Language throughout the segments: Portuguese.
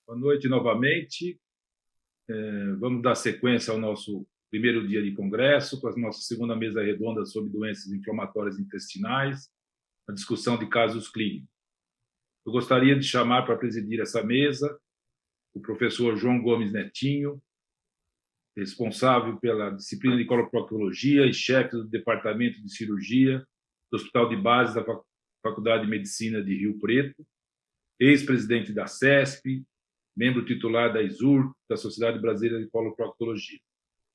Boa noite novamente. Vamos dar sequência ao nosso primeiro dia de congresso, com a nossa segunda mesa redonda sobre doenças inflamatórias intestinais, a discussão de casos clínicos. Eu gostaria de chamar para presidir essa mesa o professor João Gomes Netinho, responsável pela disciplina de coloproctologia e chefe do departamento de cirurgia do Hospital de Base da Faculdade de Medicina de Rio Preto, ex-presidente da CESP, membro titular da ISUR, da Sociedade Brasileira de Coloproctologia.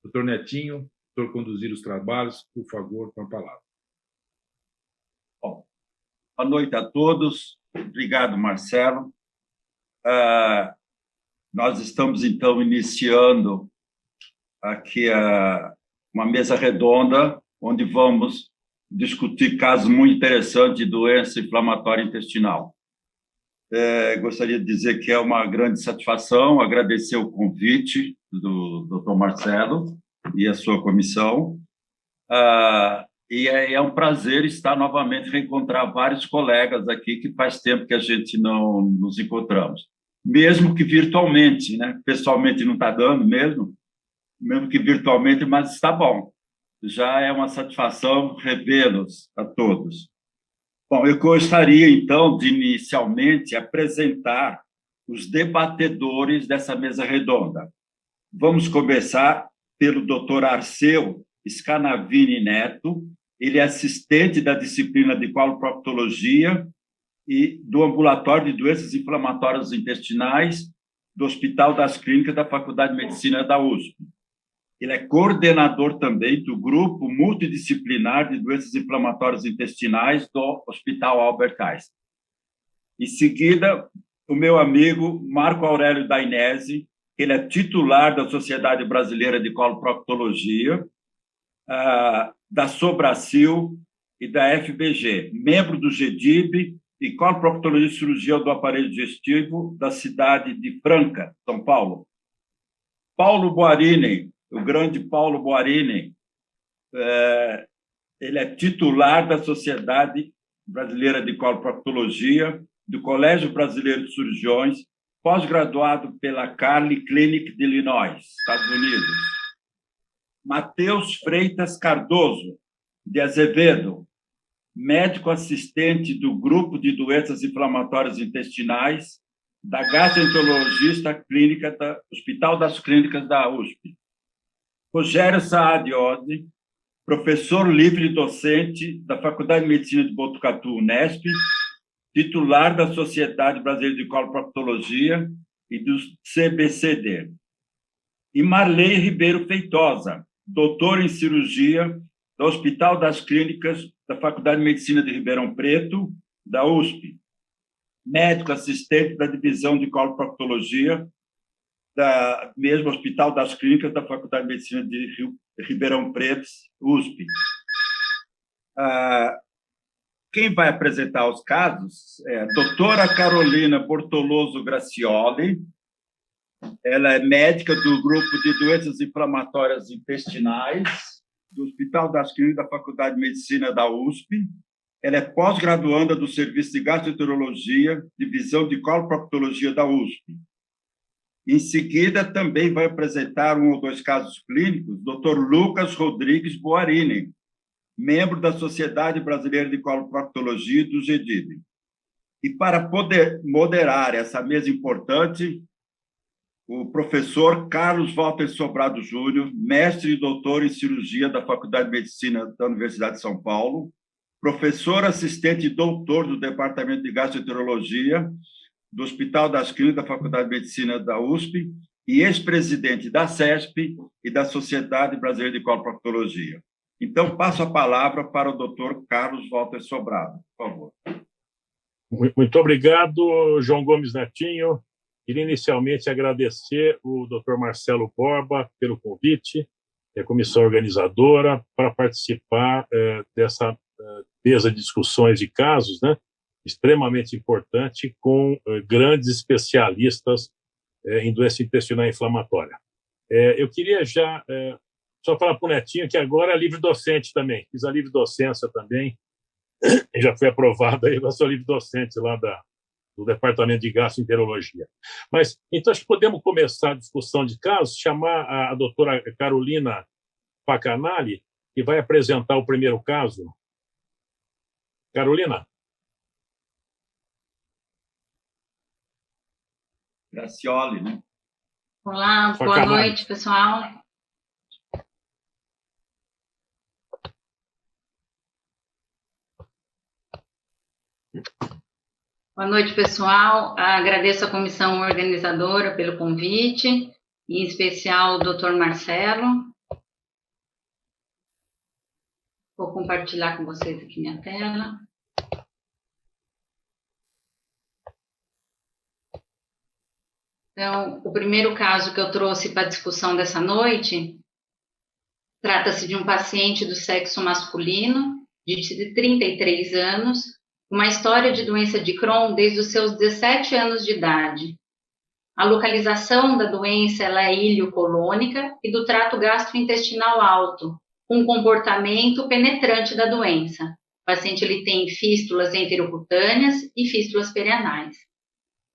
Doutor Netinho, doutor conduzir os trabalhos, por favor, com a palavra. Bom, boa noite a todos. Obrigado, Marcelo. Nós estamos, então, iniciando aqui uma mesa redonda, onde vamos discutir casos muito interessantes de doença inflamatória intestinal. Gostaria de dizer que é uma grande satisfação, agradecer o convite do Dr. Marcelo e a sua comissão, e é um prazer estar novamente, reencontrar vários colegas aqui, que faz tempo que a gente não nos encontramos, mesmo que virtualmente, né? Pessoalmente não está dando mesmo que virtualmente, mas está bom. Já é uma satisfação revê-los a todos. Bom, eu gostaria, então, de inicialmente apresentar os debatedores dessa mesa redonda. Vamos começar pelo Dr. Arceu Scanavini Neto. Ele é assistente da disciplina de coloproctologia e do ambulatório de doenças inflamatórias intestinais do Hospital das Clínicas da Faculdade de Medicina da USP. Ele é coordenador também do grupo multidisciplinar de doenças inflamatórias intestinais do Hospital Albert Einstein. Em seguida, o meu amigo Marco Aurélio Dainese, ele é titular da Sociedade Brasileira de Coloproctologia, da Sobracil e da FBG, membro do GDIB e coloproctologia e cirurgia do aparelho digestivo da cidade de Franca, São Paulo. Paulo Boarini, o grande Paulo Boarini, ele é titular da Sociedade Brasileira de Coloproctologia, do Colégio Brasileiro de Cirurgiões, pós-graduado pela Carle Clinic de Illinois, Estados Unidos. Matheus Freitas Cardoso, de Azevedo, médico assistente do Grupo de Doenças Inflamatórias Intestinais, da gastroenterologista clínica do Hospital das Clínicas da USP. Rogério Saadiose, professor livre docente da Faculdade de Medicina de Botucatu, Unesp, titular da Sociedade Brasileira de Coloproctologia e do CBCD. E Marley Ribeiro Feitosa, doutor em cirurgia do Hospital das Clínicas da Faculdade de Medicina de Ribeirão Preto, da USP, médico assistente da Divisão de Coloproctologia da mesmo Hospital das Clínicas da Faculdade de Medicina de Ribeirão Preto, USP. Quem vai apresentar os casos é a doutora Carolina Bortoloso Gracioli. Ela é médica do Grupo de Doenças Inflamatórias Intestinais do Hospital das Clínicas da Faculdade de Medicina da USP. Ela é pós-graduanda do Serviço de Gastroenterologia, Divisão de Coloproctologia da USP. Em seguida, também vai apresentar um ou dois casos clínicos, Dr. Lucas Rodrigues Boarini, membro da Sociedade Brasileira de Coloproctologia do GDIB. E para poder moderar essa mesa importante, o professor Carlos Walter Sobrado Júnior, mestre e doutor em cirurgia da Faculdade de Medicina da Universidade de São Paulo, professor assistente e doutor do Departamento de Gastroenterologia do Hospital das Clínicas da Faculdade de Medicina da USP e ex-presidente da CESP e da Sociedade Brasileira de Coloproctologia. Então, passo a palavra para o doutor Carlos Walter Sobrado, por favor. Muito obrigado, João Gomes Netinho. Queria inicialmente agradecer o doutor Marcelo Borba pelo convite, e a comissão organizadora, para participar dessa mesa de discussões de casos, né? Extremamente importante, com grandes especialistas em doença intestinal inflamatória. Eu queria já só falar para o Netinho que agora é livre docente também. Fiz a livre docência também, já fui aprovado aí, eu sou livre docente lá do Departamento de Gastroenterologia. Mas, então, acho que podemos começar a discussão de casos, chamar a doutora Carolina Pacanali, que vai apresentar o primeiro caso. Carolina? Gracioli, né? Olá, boa noite, pessoal. Boa noite, pessoal. Agradeço à comissão organizadora pelo convite, em especial o Dr. Marcelo. Vou compartilhar com vocês aqui minha tela. Então, o primeiro caso que eu trouxe para a discussão dessa noite trata-se de um paciente do sexo masculino, de 33 anos, uma história de doença de Crohn desde os seus 17 anos de idade. A localização da doença ela é iliocolônica e do trato gastrointestinal alto, com comportamento penetrante da doença. O paciente ele tem fístulas enterocutâneas e fístulas perianais.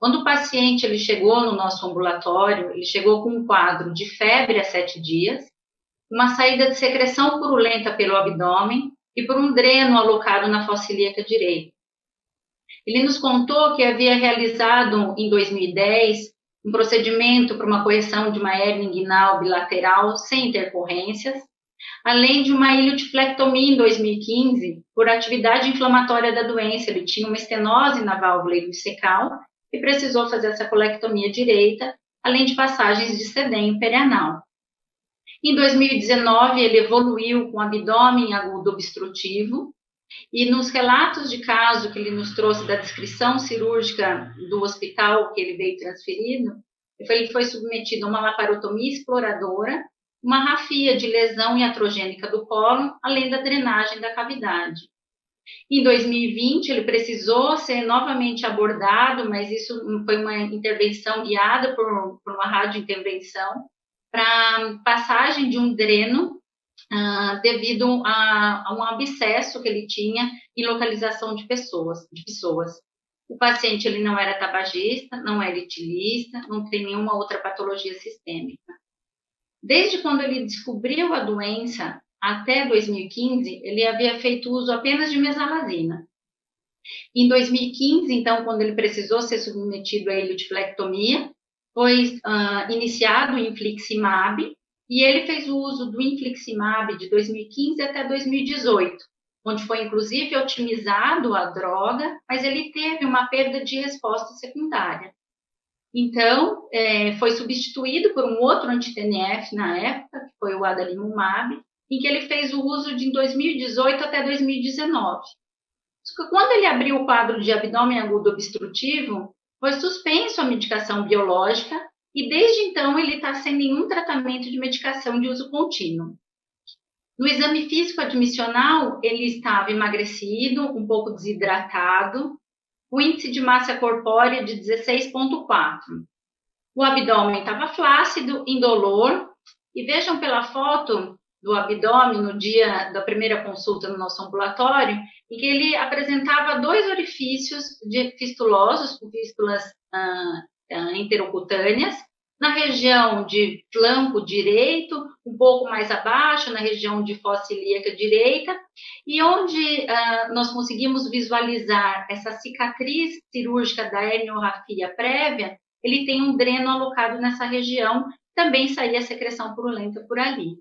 Quando o paciente ele chegou no nosso ambulatório, ele chegou com um quadro de febre a 7 dias, uma saída de secreção purulenta pelo abdômen e por um dreno alocado na fossa ilíaca direita. Ele nos contou que havia realizado, em 2010, um procedimento para uma correção de uma hérnia inguinal bilateral sem intercorrências, além de uma iliotiflectomia em 2015, por atividade inflamatória da doença. Ele tinha uma estenose na válvula iliocecal e precisou fazer essa colectomia direita, além de passagens de sedênio perianal. Em 2019, ele evoluiu com abdômen agudo obstrutivo, e nos relatos de caso que ele nos trouxe da descrição cirúrgica do hospital que ele veio transferido, ele foi submetido a uma laparotomia exploradora, uma rafia de lesão iatrogênica do cólon, além da drenagem da cavidade. Em 2020, ele precisou ser novamente abordado, mas isso foi uma intervenção guiada por uma radiointervenção, para passagem de um dreno, devido a um abscesso que ele tinha em localização de pessoas. O paciente ele não era tabagista, não era etilista, não tem nenhuma outra patologia sistêmica. Desde quando ele descobriu a doença até 2015, ele havia feito uso apenas de mesalazina. Em 2015, então, quando ele precisou ser submetido à iliotiflectomia, foi iniciado o infliximab, e ele fez o uso do infliximab de 2015 até 2018, onde foi inclusive otimizado a droga, mas ele teve uma perda de resposta secundária. Então, foi substituído por um outro anti-TNF na época, que foi o adalimumab, em que ele fez o uso de 2018 até 2019. Quando ele abriu o quadro de abdômen agudo obstrutivo, foi suspenso a medicação biológica, e desde então ele está sem nenhum tratamento de medicação de uso contínuo. No exame físico admissional, ele estava emagrecido, um pouco desidratado, o índice de massa corpórea de 16,4. O abdômen estava flácido, indolor, e vejam pela foto do abdômen no dia da primeira consulta no nosso ambulatório, em que ele apresentava 2 orifícios fistulosos, com fístulas enterocutâneas, na região de flanco direito, um pouco mais abaixo, na região de fossa ilíaca direita, e onde nós conseguimos visualizar essa cicatriz cirúrgica da herniorrafia prévia, ele tem um dreno alocado nessa região, também saía secreção purulenta por ali.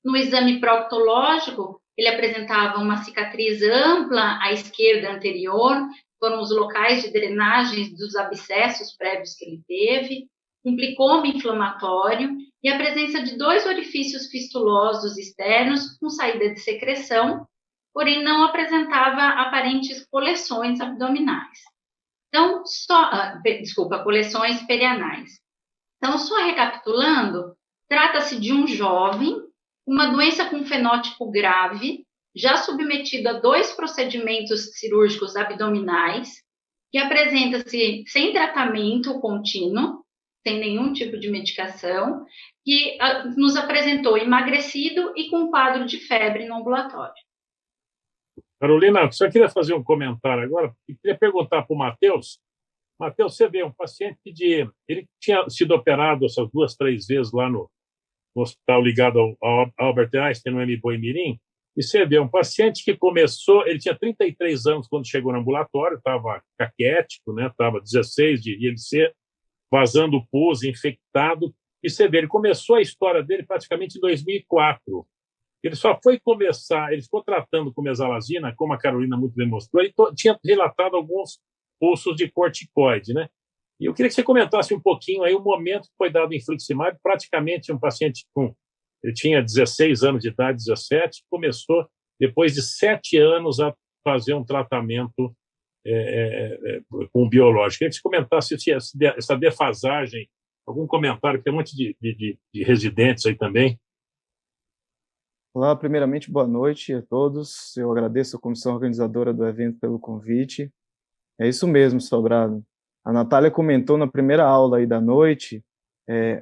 No exame proctológico, ele apresentava uma cicatriz ampla à esquerda anterior, foram os locais de drenagem dos abscessos prévios que ele teve, um plicoma inflamatório e a presença de 2 orifícios fistulosos externos com saída de secreção, porém não apresentava aparentes coleções abdominais. Então, coleções perianais. Então, só recapitulando, trata-se de um jovem, uma doença com fenótipo grave, já submetido a 2 procedimentos cirúrgicos abdominais, que apresenta-se sem tratamento contínuo, sem nenhum tipo de medicação, que nos apresentou emagrecido e com quadro de febre no ambulatório. Carolina, só queria fazer um comentário agora, e queria perguntar para o Matheus Matheus, você vê, um paciente ele tinha sido operado essas 2, 3 vezes lá no hospital ligado ao Albert Einstein, no Hemoi-Mirim, e você vê, um paciente que começou, ele tinha 33 anos quando chegou no ambulatório, estava caquético, né? Estava 16 de ILC, vazando pus, infectado, e você vê, ele começou a história dele praticamente em 2004. Ele só foi começar, ele ficou tratando com mesalazina, como a Carolina muito bem mostrou, e tinha relatado alguns pulsos de corticoide, né? E eu queria que você comentasse um pouquinho aí o momento que foi dado o infliximab, praticamente um paciente ele tinha 16 anos de idade, 17, começou depois de 7 anos a fazer um tratamento com biológico. Eu queria que você comentasse essa defasagem, algum comentário, porque tem um monte de residentes aí também. Olá, primeiramente, boa noite a todos. Eu agradeço a comissão organizadora do evento pelo convite. É isso mesmo, Sobrado. A Natália comentou na primeira aula aí da noite,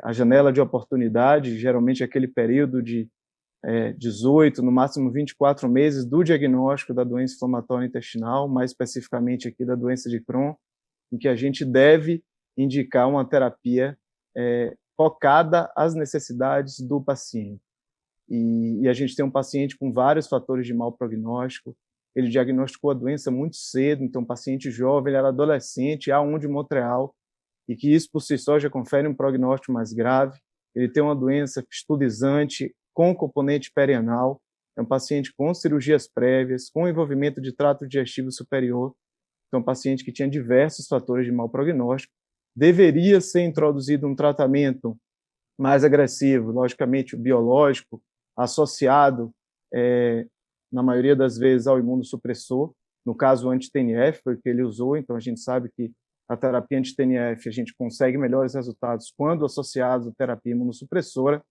a janela de oportunidade, geralmente aquele período de 18, no máximo 24 meses do diagnóstico da doença inflamatória intestinal, mais especificamente aqui da doença de Crohn, em que a gente deve indicar uma terapia focada às necessidades do paciente. E a gente tem um paciente com vários fatores de mau prognóstico. Ele diagnosticou a doença muito cedo, então paciente jovem, ele era adolescente, A1 de Montreal, e que isso por si só já confere um prognóstico mais grave. Ele tem uma doença fistulizante com componente perianal, é um paciente com cirurgias prévias, com envolvimento de trato digestivo superior, então um paciente que tinha diversos fatores de mau prognóstico. Deveria ser introduzido um tratamento mais agressivo, logicamente o biológico, associado na maioria das vezes ao imunossupressor, no caso o anti-TNF, foi o que ele usou, então a gente sabe que a terapia anti-TNF a gente consegue melhores resultados quando associados à terapia imunossupressora.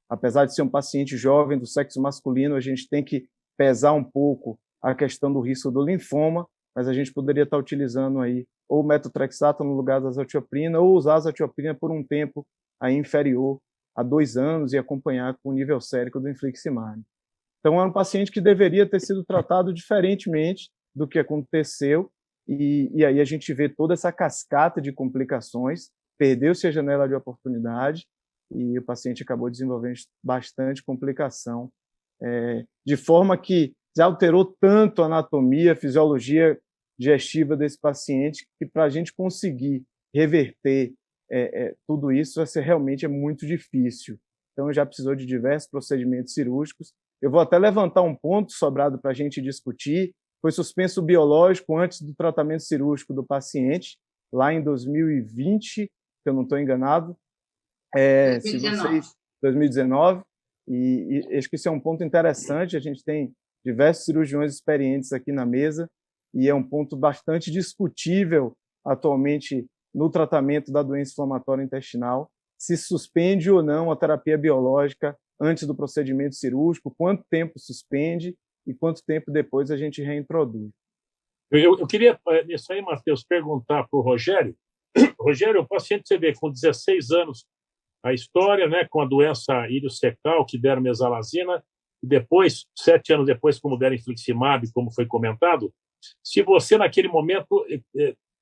Apesar de ser um paciente jovem do sexo masculino, a gente tem que pesar um pouco a questão do risco do linfoma, mas a gente poderia estar utilizando aí ou metotrexato no lugar da azatioprina ou usar a azatioprina por um tempo aí inferior a 2 anos e acompanhar com o nível sérico do infliximab. Então, é um paciente que deveria ter sido tratado diferentemente do que aconteceu, e aí a gente vê toda essa cascata de complicações, perdeu-se a janela de oportunidade, e o paciente acabou desenvolvendo bastante complicação, de forma que já alterou tanto a anatomia, a fisiologia digestiva desse paciente, que para a gente conseguir reverter tudo isso vai ser realmente muito difícil. Então, já precisou de diversos procedimentos cirúrgicos. Eu vou até levantar um ponto, Sobrado, para a gente discutir. Foi suspenso o biológico antes do tratamento cirúrgico do paciente, lá em 2020, se eu não estou enganado. 2019. E acho que isso é um ponto interessante. A gente tem diversos cirurgiões experientes aqui na mesa, e é um ponto bastante discutível atualmente no tratamento da doença inflamatória intestinal, se suspende ou não a terapia biológica antes do procedimento cirúrgico, quanto tempo suspende e quanto tempo depois a gente reintroduz. Eu queria, nisso aí, Matheus, perguntar para o Rogério. Rogério, o paciente, você vê, com 16 anos, a história, né, com a doença iliocecal, que deram mesalazina, e depois, 7 anos depois, como deram infliximab, como foi comentado, se você, naquele momento,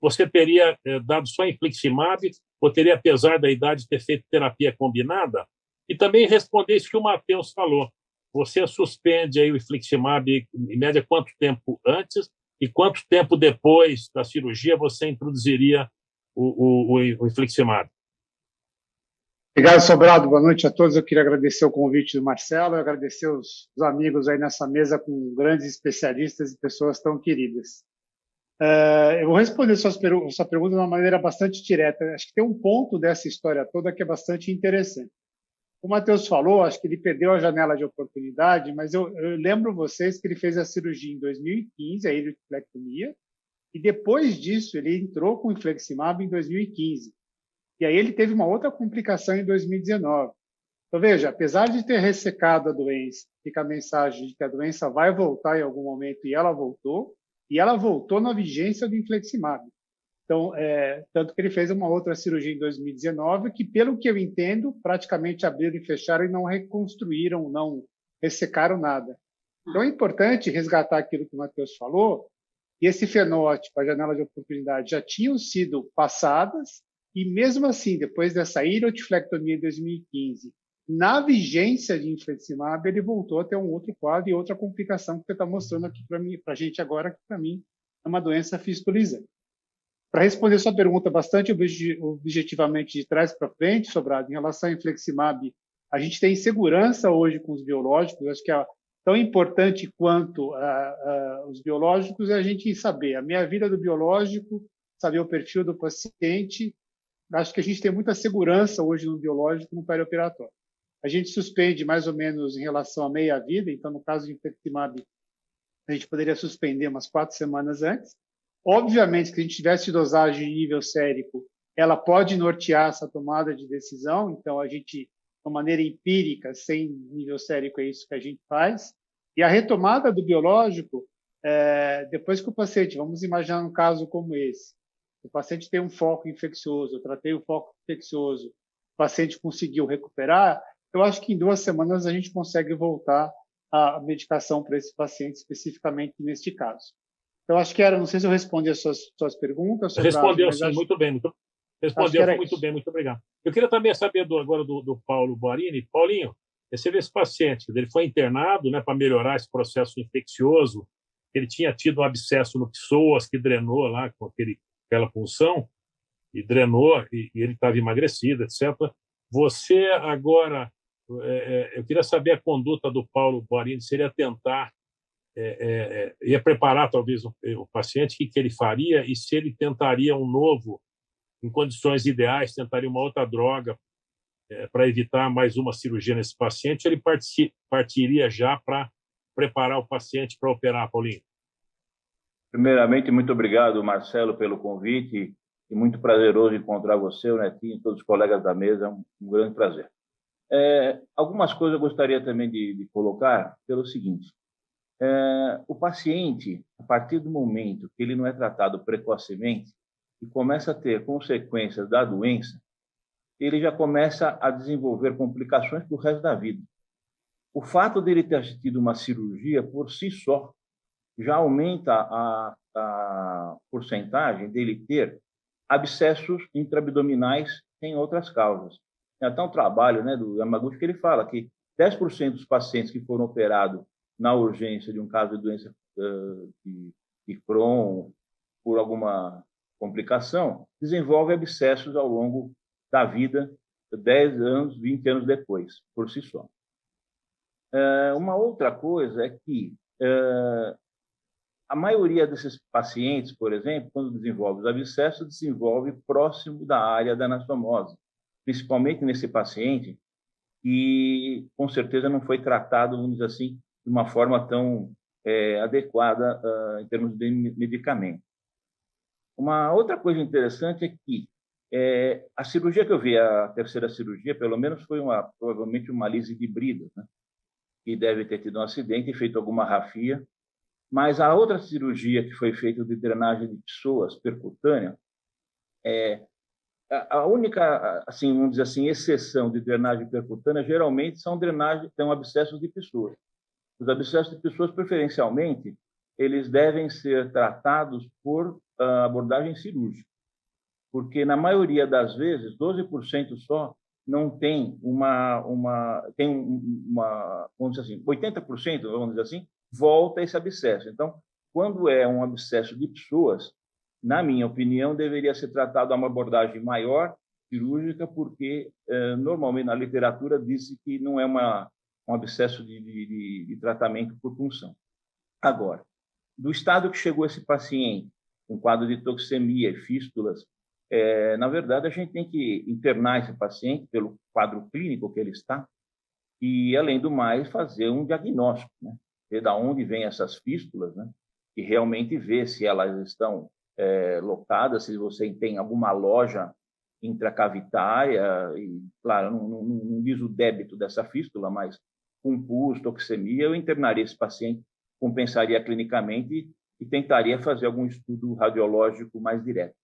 você teria dado só infliximab, ou teria, apesar da idade, ter feito terapia combinada? E também responder isso que o Matheus falou. Você suspende aí o infliximab, em média, quanto tempo antes e quanto tempo depois da cirurgia você introduziria o infliximab? Obrigado, Sobrado. Boa noite a todos. Eu queria agradecer o convite do Marcelo, agradecer os amigos aí nessa mesa com grandes especialistas e pessoas tão queridas. Eu vou responder sua pergunta de uma maneira bastante direta. Acho que tem um ponto dessa história toda que é bastante interessante. O Matheus falou, acho que ele perdeu a janela de oportunidade, mas eu lembro vocês que ele fez a cirurgia em 2015, a ilioplectomia, e depois disso ele entrou com o infliximab em 2015. E aí ele teve uma outra complicação em 2019. Então, veja, apesar de ter ressecado a doença, fica a mensagem de que a doença vai voltar em algum momento, e ela voltou na vigência do infliximab. Então, tanto que ele fez uma outra cirurgia em 2019, que, pelo que eu entendo, praticamente abriram e fecharam e não reconstruíram, não ressecaram nada. Então, é importante resgatar aquilo que o Matheus falou, e esse fenótipo, a janela de oportunidade, já tinham sido passadas, e mesmo assim, depois dessa irotiflectomia em 2015, na vigência de infliximab, ele voltou a ter um outro quadro e outra complicação que você está mostrando aqui para a gente agora, que para mim é uma doença fistulizante. Para responder sua pergunta bastante objetivamente de trás para frente, Sobrado, em relação ao infliximab, a gente tem segurança hoje com os biológicos, acho que é tão importante quanto os biológicos é a gente saber a meia-vida do biológico, saber o perfil do paciente. Acho que a gente tem muita segurança hoje no biológico no perioperatório. A gente suspende mais ou menos em relação à meia-vida, então, no caso de infliximab, a gente poderia suspender umas 4 semanas antes. Obviamente, se a gente tivesse dosagem de nível sérico, ela pode nortear essa tomada de decisão, então a gente, de uma maneira empírica, sem nível sérico, é isso que a gente faz. E a retomada do biológico, depois que o paciente, vamos imaginar um caso como esse, o paciente tem um foco infeccioso, eu tratei o foco infeccioso, o paciente conseguiu recuperar, eu acho que em 2 semanas a gente consegue voltar a medicação para esse paciente, especificamente neste caso. Então, acho que não sei se eu respondi as suas perguntas. Respondeu, sim, muito bem. Respondeu muito bem, muito obrigado. Eu queria também saber agora do Paulo Boarini. Paulinho, você vê esse paciente, ele foi internado, né, para melhorar esse processo infeccioso, ele tinha tido um abscesso no psoas que drenou lá com aquela punção, e drenou, e ele estava emagrecido, etc. Você agora, eu queria saber a conduta do Paulo Boarini, seria tentar, ia preparar talvez o paciente, o que ele faria, e se ele tentaria um novo, em condições ideais, tentaria uma outra droga para evitar mais uma cirurgia nesse paciente, ele partiria já para preparar o paciente para operar, Paulinho? Primeiramente, muito obrigado, Marcelo, pelo convite, e muito prazeroso encontrar você, o Netinho, todos os colegas da mesa, é um grande prazer. Algumas coisas eu gostaria também de colocar pelo seguinte: o paciente, a partir do momento que ele não é tratado precocemente e começa a ter consequências da doença, ele já começa a desenvolver complicações para o resto da vida. O fato dele ter tido uma cirurgia por si só já aumenta a porcentagem dele ter abscessos intraabdominais sem outras causas. Tem até um trabalho, né, do Yamaguchi, que ele fala que 10% dos pacientes que foram operados na urgência de um caso de doença de Crohn por alguma complicação, desenvolve abscessos ao longo da vida, 10 anos, 20 anos depois, por si só. Uma outra coisa é que a maioria desses pacientes, por exemplo, quando desenvolve os abscessos, desenvolve próximo da área da anastomose, principalmente nesse paciente que, com certeza, não foi tratado, vamos dizer assim, de uma forma tão adequada em termos de medicamento. Uma outra coisa interessante é que a cirurgia que eu vi, a terceira cirurgia, pelo menos foi provavelmente uma lise de Brida, né? Que deve ter tido um acidente e feito alguma rafia. Mas a outra cirurgia que foi feita de drenagem de psoas percutânea, a única, assim, vamos dizer assim, exceção de drenagem percutânea geralmente são abscessos de psoas. Os abscessos de psoas, preferencialmente, eles devem ser tratados por abordagem cirúrgica, porque na maioria das vezes 12% só não tem vamos dizer assim, 80%, vamos dizer assim, volta esse abscesso. Então, quando é um abscesso de psoas, na minha opinião, deveria ser tratado a uma abordagem maior, cirúrgica, porque normalmente na literatura diz que não é um abscesso de tratamento por punção. Agora, do estado que chegou esse paciente, com quadro de toxemia e fístulas, na verdade, a gente tem que internar esse paciente pelo quadro clínico que ele está e, além do mais, fazer um diagnóstico, né? Ver de onde vêm essas fístulas, né? E realmente ver se elas estão locadas, se você tem alguma loja intracavitária, e, claro, não diz o débito dessa fístula, mas com pus, toxemia, eu internaria esse paciente, compensaria clinicamente e tentaria fazer algum estudo radiológico mais direto,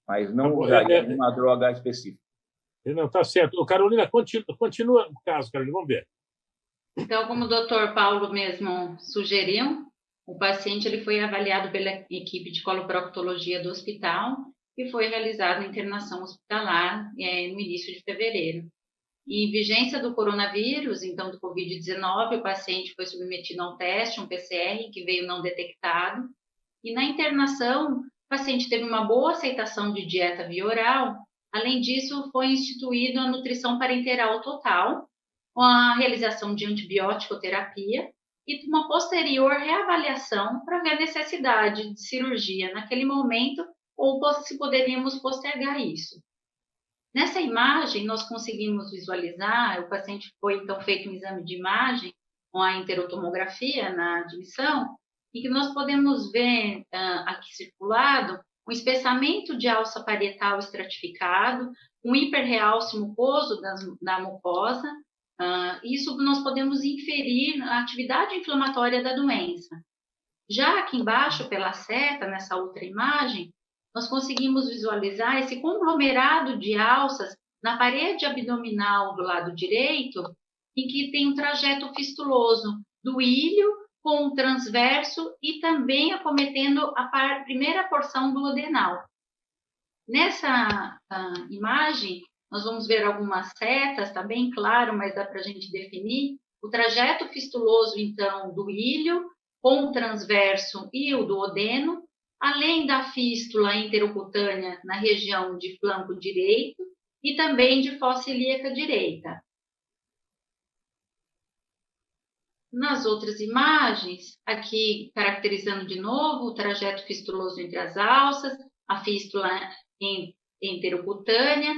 mas não usaria uma droga específica. Não, está certo. O Carolina, continua o caso, Carolina, vamos ver. Então, como o doutor Paulo mesmo sugeriu, O paciente ele foi avaliado pela equipe de coloproctologia do hospital e foi realizada a internação hospitalar no início de fevereiro. E em vigência do coronavírus, então do Covid-19, o paciente foi submetido a um teste, um PCR, que veio não detectado. E na internação, o paciente teve uma boa aceitação de dieta via oral. Além disso, foi instituída a nutrição parenteral total, com a realização de antibiótico-terapia e uma posterior reavaliação para ver a necessidade de cirurgia naquele momento ou se poderíamos postergar isso. Nessa imagem, nós conseguimos visualizar, o paciente foi então feito um exame de imagem com a enterotomografia na admissão, e que nós podemos ver aqui circulado um espessamento de alça parietal estratificado, um hiperrealce mucoso da mucosa. Isso nós podemos inferir a atividade inflamatória da doença. Já aqui embaixo, pela seta, nessa outra imagem, nós conseguimos visualizar esse conglomerado de alças na parede abdominal do lado direito, em que tem um trajeto fistuloso do ilho com o transverso e também acometendo a primeira porção do adenal. Nessa imagem, nós vamos ver algumas setas, está bem claro, mas dá para a gente definir. O trajeto fistuloso, então, do ilho, com o transverso e o duodeno, além da fístula intercutânea na região de flanco direito e também de fossa ilíaca direita. Nas outras imagens, aqui caracterizando de novo o trajeto fistuloso entre as alças, a fístula intercutânea.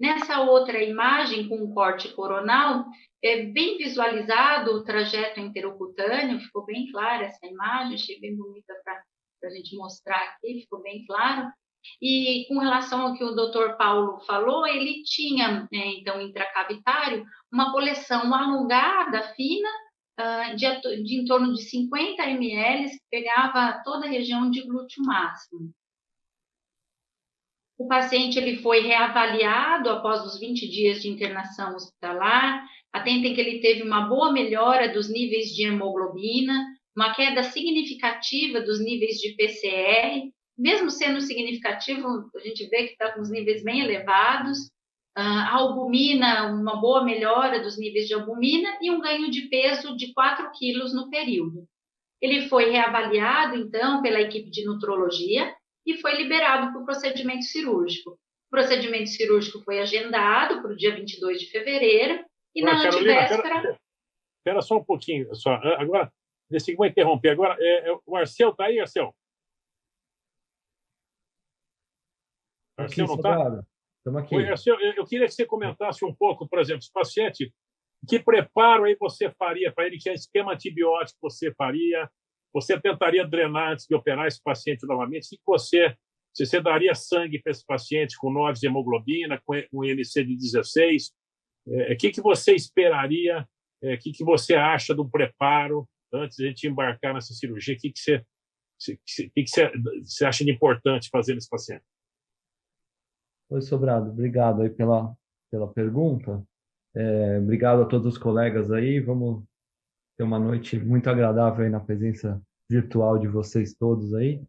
Nessa outra imagem, com um corte coronal, é bem visualizado o trajeto intercutâneo, ficou bem clara essa imagem, achei bem bonita para a gente mostrar aqui, ficou bem claro. E com relação ao que o Dr. Paulo falou, ele tinha, então, intracavitário, uma coleção alongada, fina, de em torno de 50 ml, que pegava toda a região de glúteo máximo. O paciente ele foi reavaliado após os 20 dias de internação hospitalar. Atentem que ele teve uma boa melhora dos níveis de hemoglobina, uma queda significativa dos níveis de PCR, mesmo sendo significativo, a gente vê que está com os níveis bem elevados. A albumina, uma boa melhora dos níveis de albumina e um ganho de peso de 4 quilos no período. Ele foi reavaliado, então, pela equipe de nutrologia e foi liberado para o procedimento cirúrgico. O procedimento cirúrgico foi agendado para o dia 22 de fevereiro e na antivéspera... Espera só um pouquinho. Agora, vou interromper. Agora, o Marcel está aí, Marcel? Marcel não está? Estamos aqui. Oi, eu queria que você comentasse um pouco, por exemplo, esse paciente, que preparo aí você faria para ele, que esquema antibiótico você faria, você tentaria drenar antes de operar esse paciente novamente, se você daria sangue para esse paciente com 9 de hemoglobina, com IMC de 16, o que você esperaria, o que você acha do preparo antes de a gente embarcar nessa cirurgia, o que você acha de importante fazer nesse paciente? Oi, Sobrado, obrigado aí pela pergunta. Obrigado a todos os colegas aí. Vamos ter uma noite muito agradável aí na presença virtual de vocês todos aí.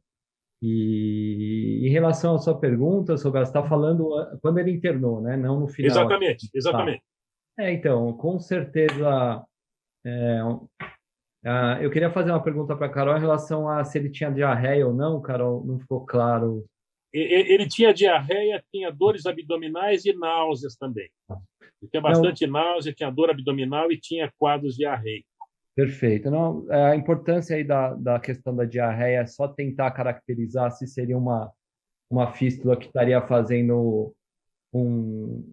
E em relação à sua pergunta, Sobrado, você está falando quando ele internou, né? Não no final. Exatamente. Tá. Então, com certeza. Eu queria fazer uma pergunta para a Carol em relação a se ele tinha diarreia ou não. Carol, não ficou claro. Ele tinha diarreia, tinha dores abdominais e náuseas também. Ele tinha bastante náusea, tinha dor abdominal e tinha quadros diarreicos. Perfeito. Não, a importância aí da questão da diarreia é só tentar caracterizar se seria uma fístula que estaria fazendo um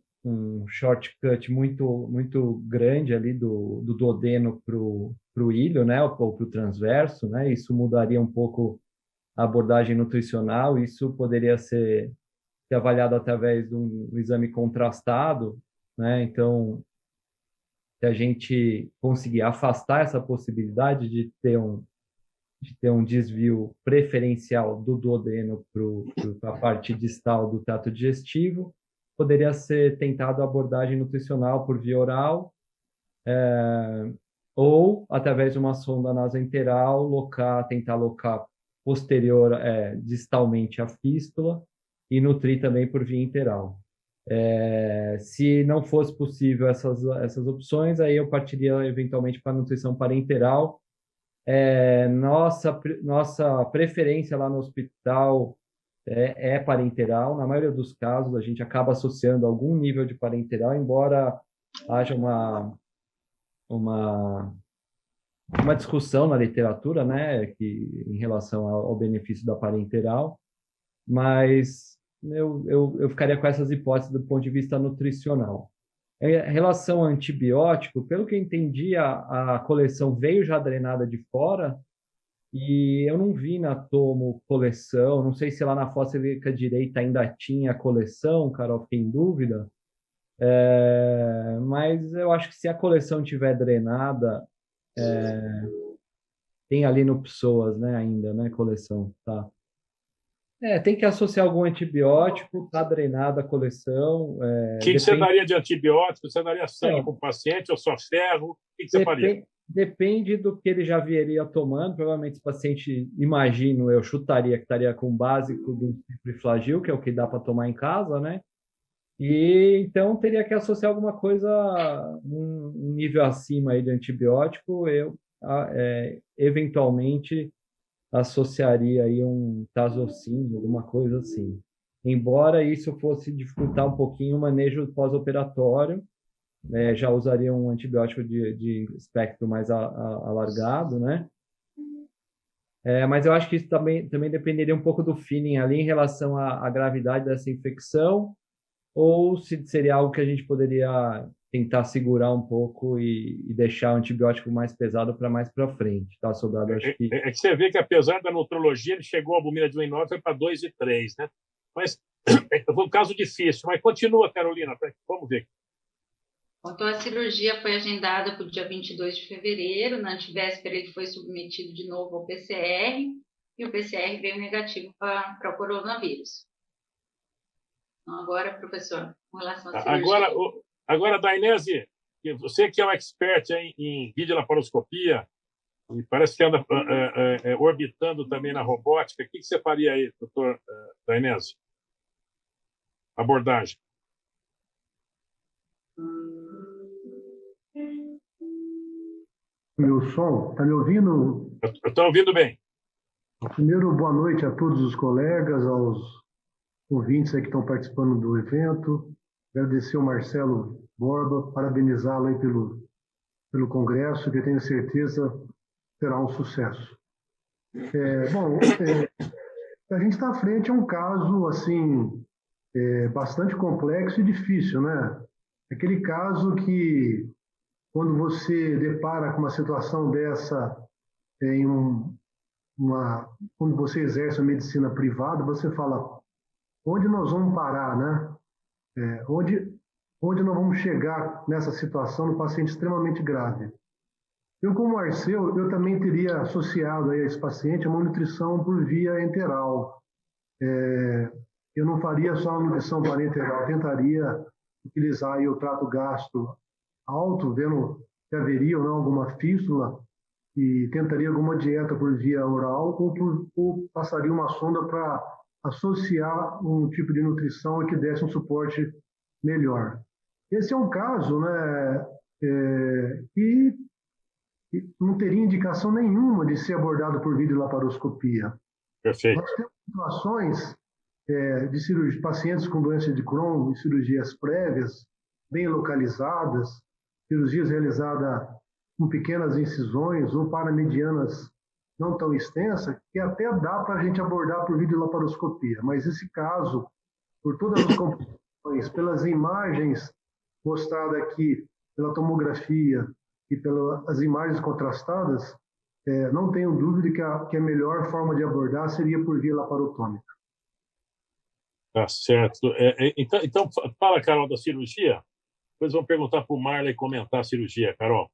shortcut muito grande ali do duodeno para o ilho, né, ou para o transverso, né? Isso mudaria um pouco a abordagem nutricional. Isso poderia ser avaliado através de um exame contrastado, né? Então, se a gente conseguir afastar essa possibilidade de ter um desvio preferencial do duodeno para a parte distal do trato digestivo, poderia ser tentado a abordagem nutricional por via oral, ou através de uma sonda nasoenteral, tentar alocar posterior, distalmente a fístula e nutrir também por via interal. Se não fosse possível essas opções, aí eu partiria eventualmente para a nutrição parenteral. Nossa preferência lá no hospital é parenteral. Na maioria dos casos, a gente acaba associando algum nível de parenteral, embora haja uma discussão na literatura, né, em relação ao benefício da parenteral, mas eu ficaria com essas hipóteses do ponto de vista nutricional. Em relação ao antibiótico, pelo que eu entendi, a coleção veio já drenada de fora e eu não vi na tomo coleção, não sei se lá na fossa ilíaca direita ainda tinha coleção, Carol, fiquei em dúvida, mas eu acho que se a coleção tiver drenada, tem ali no psoas, né, ainda, né, coleção, tá? Tem que associar algum antibiótico, tá drenada a coleção. O que você daria de antibiótico? Você daria sangue para o paciente ou só ferro? O que você faria? Depende do que ele já viria tomando. Provavelmente esse paciente, imagino, eu chutaria que estaria com o básico do ciproflagil, que é o que dá para tomar em casa, né? E então teria que associar alguma coisa, um nível acima aí de antibiótico. Eu eventualmente associaria aí um tazocin, alguma coisa assim. Embora isso fosse dificultar um pouquinho o manejo pós-operatório, já usaria um antibiótico de espectro mais alargado, né? Mas eu acho que isso também dependeria um pouco do feeling ali em relação à gravidade dessa infecção, ou se seria algo que a gente poderia tentar segurar um pouco e deixar o antibiótico mais pesado para mais para frente, tá, Sobrado? Acho que... que você vê que, apesar da nutrologia, ele chegou a albumina de 1,9 foi para 2 e 3, né? Mas foi um caso difícil. Mas continua, Carolina, vamos ver. Então, a cirurgia foi agendada para o dia 22 de fevereiro. Na antivéspera, ele foi submetido de novo ao PCR e o PCR veio negativo para o coronavírus. Então, agora, professor, com relação à cirurgia... Agora, Dainese, você que é um expert em videolaparoscopia e parece que anda orbitando também na robótica, o que você faria aí, doutor Dainese? Abordagem. Meu som, está me ouvindo? Eu estou ouvindo bem. Primeiro, boa noite a todos os colegas, aos ouvintes aí que estão participando do evento. Agradecer ao Marcelo Borba, parabenizá-lo aí pelo congresso, que eu tenho certeza será um sucesso. A gente está à frente a um caso assim bastante complexo e difícil, né? Aquele caso que, quando você depara com uma situação dessa quando você exerce a medicina privada, você fala, onde nós vamos parar, né? Onde nós vamos chegar nessa situação do paciente extremamente grave? Eu, como Arceu, eu também teria associado aí a esse paciente uma nutrição por via enteral. Eu não faria só a nutrição parenteral, tentaria utilizar aí o trato gastro alto, vendo se haveria ou não alguma fístula, e tentaria alguma dieta por via oral ou passaria uma sonda para associar um tipo de nutrição que desse um suporte melhor. Esse é um caso, né, que não teria indicação nenhuma de ser abordado por videolaparoscopia. Perfeito. Nós temos situações de pacientes com doença de Crohn, de cirurgias prévias, bem localizadas, cirurgias realizadas com pequenas incisões ou paramedianas não tão extensa, que até dá para a gente abordar por videolaparoscopia. Mas esse caso, por todas as complicações, pelas imagens mostradas aqui, pela tomografia e pelas imagens contrastadas, não tenho dúvida que a melhor forma de abordar seria por via laparotômica. Tá certo. Então, fala, Carol, da cirurgia. Depois vamos perguntar para o Marley comentar a cirurgia, Carol.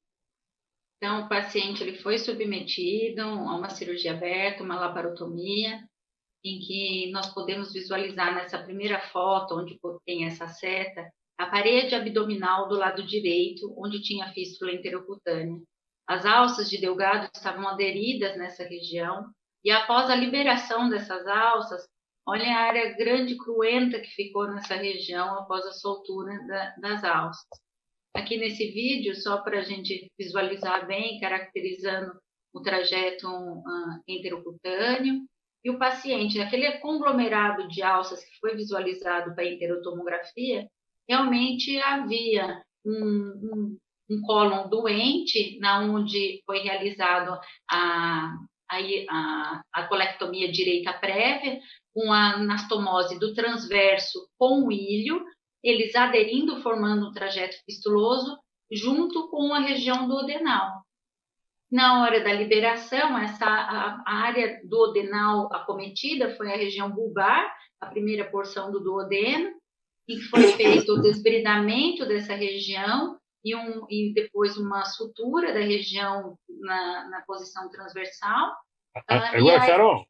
Então, o paciente ele foi submetido a uma cirurgia aberta, uma laparotomia, em que nós podemos visualizar nessa primeira foto, onde tem essa seta, a parede abdominal do lado direito, onde tinha fístula enterocutânea. As alças de Delgado estavam aderidas nessa região, e após a liberação dessas alças, olha a área grande e cruenta que ficou nessa região após a soltura das alças. Aqui nesse vídeo, só para a gente visualizar bem, caracterizando o trajeto enterocutâneo, e o paciente, aquele conglomerado de alças que foi visualizado para a enterotomografia, realmente havia um cólon doente, na onde foi realizado a colectomia direita prévia, com a anastomose do transverso com o ilho, eles aderindo, formando um trajeto fistuloso, junto com a região duodenal. Na hora da liberação, a área duodenal acometida foi a região bulbar, a primeira porção do duodeno, em que foi feito o desbridamento dessa região e depois uma sutura da região na posição transversal. Agora, Carol,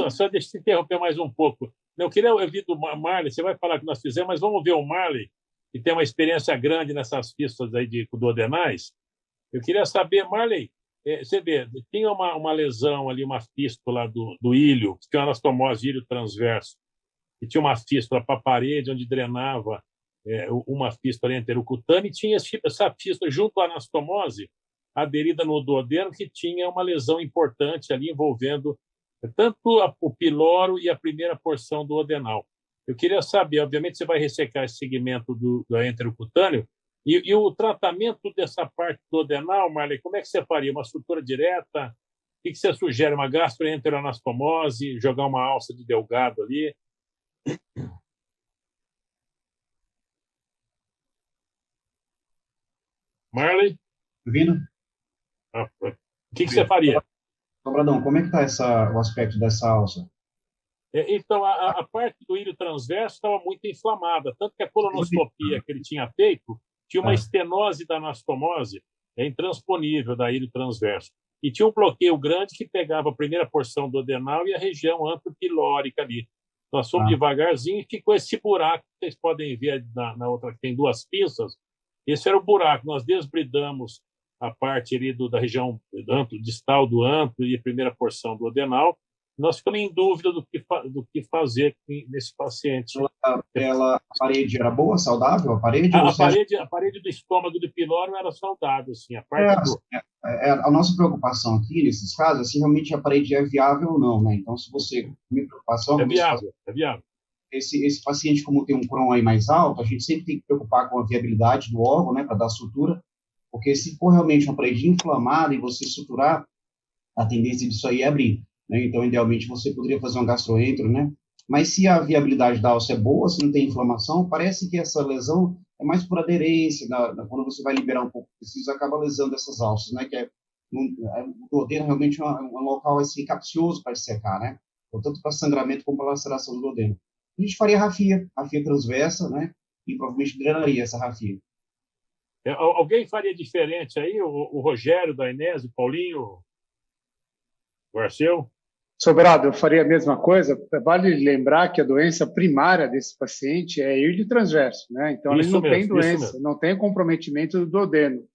só deixa eu interromper mais um pouco. Eu queria ouvir do Marley, você vai falar o que nós fizemos, mas vamos ver o Marley, que tem uma experiência grande nessas pistas aí de duodenais. Eu queria saber, Marley, você vê, tinha uma lesão ali, uma fístula do ilho, que tinha uma anastomose ilho transverso, e tinha uma fístula para a parede, onde drenava uma fístula enterocutânea, e tinha essa fístula junto à anastomose, aderida no duodeno, que tinha uma lesão importante ali envolvendo tanto o piloro e a primeira porção do duodenal. Eu queria saber, obviamente, você vai ressecar esse segmento do enterocutâneo, e o tratamento dessa parte do duodenal, Marley, como é que você faria? Uma sutura direta? O que você sugere? Uma gastroenteroanastomose? Jogar uma alça de Delgado ali? Marley? Ouvindo? O que você faria? Sobradão, como é que está o aspecto dessa alça? Então, a parte do ilho transverso estava muito inflamada, tanto que a colonoscopia que ele tinha feito tinha uma estenose da anastomose intransponível da ilho transverso. E tinha um bloqueio grande que pegava a primeira porção do duodenal e a região antropilórica ali. Nós fomos devagarzinho e ficou esse buraco que vocês podem ver na outra, que tem duas pistas. Esse era o buraco. Nós desbridamos a parte ali da região distal do antro e a primeira porção do duodenal. Nós ficamos em dúvida do que fazer nesse paciente. A parede era boa, saudável? A parede do estômago do piloro era saudável, sim. A nossa preocupação aqui, nesses casos, assim, realmente a parede é viável ou não, né? Então, se você... Minha preocupação... É viável. Esse paciente, como tem um Crohn aí mais alto, a gente sempre tem que preocupar com a viabilidade do órgão, né, para dar sutura, porque se for realmente uma parede inflamada e você suturar, a tendência disso aí é abrir. Né? Então, idealmente, você poderia fazer um gastroentero, né? Mas se a viabilidade da alça é boa, se não tem inflamação, parece que essa lesão é mais por aderência, quando você vai liberar um pouco, você acaba lesando essas alças, né? Que o duodeno realmente é um local assim, capcioso para secar, né? Tanto para sangramento como para laceração do duodeno. A gente faria rafia transversa, né? E provavelmente drenaria essa rafia. Alguém faria diferente aí? O Rogério da Inés, o Paulinho, o Arceu? Sobrado, eu faria a mesma coisa. Vale lembrar que a doença primária desse paciente é ilho transverso, né? Então, ele não tem doença, não tem comprometimento do duodeno.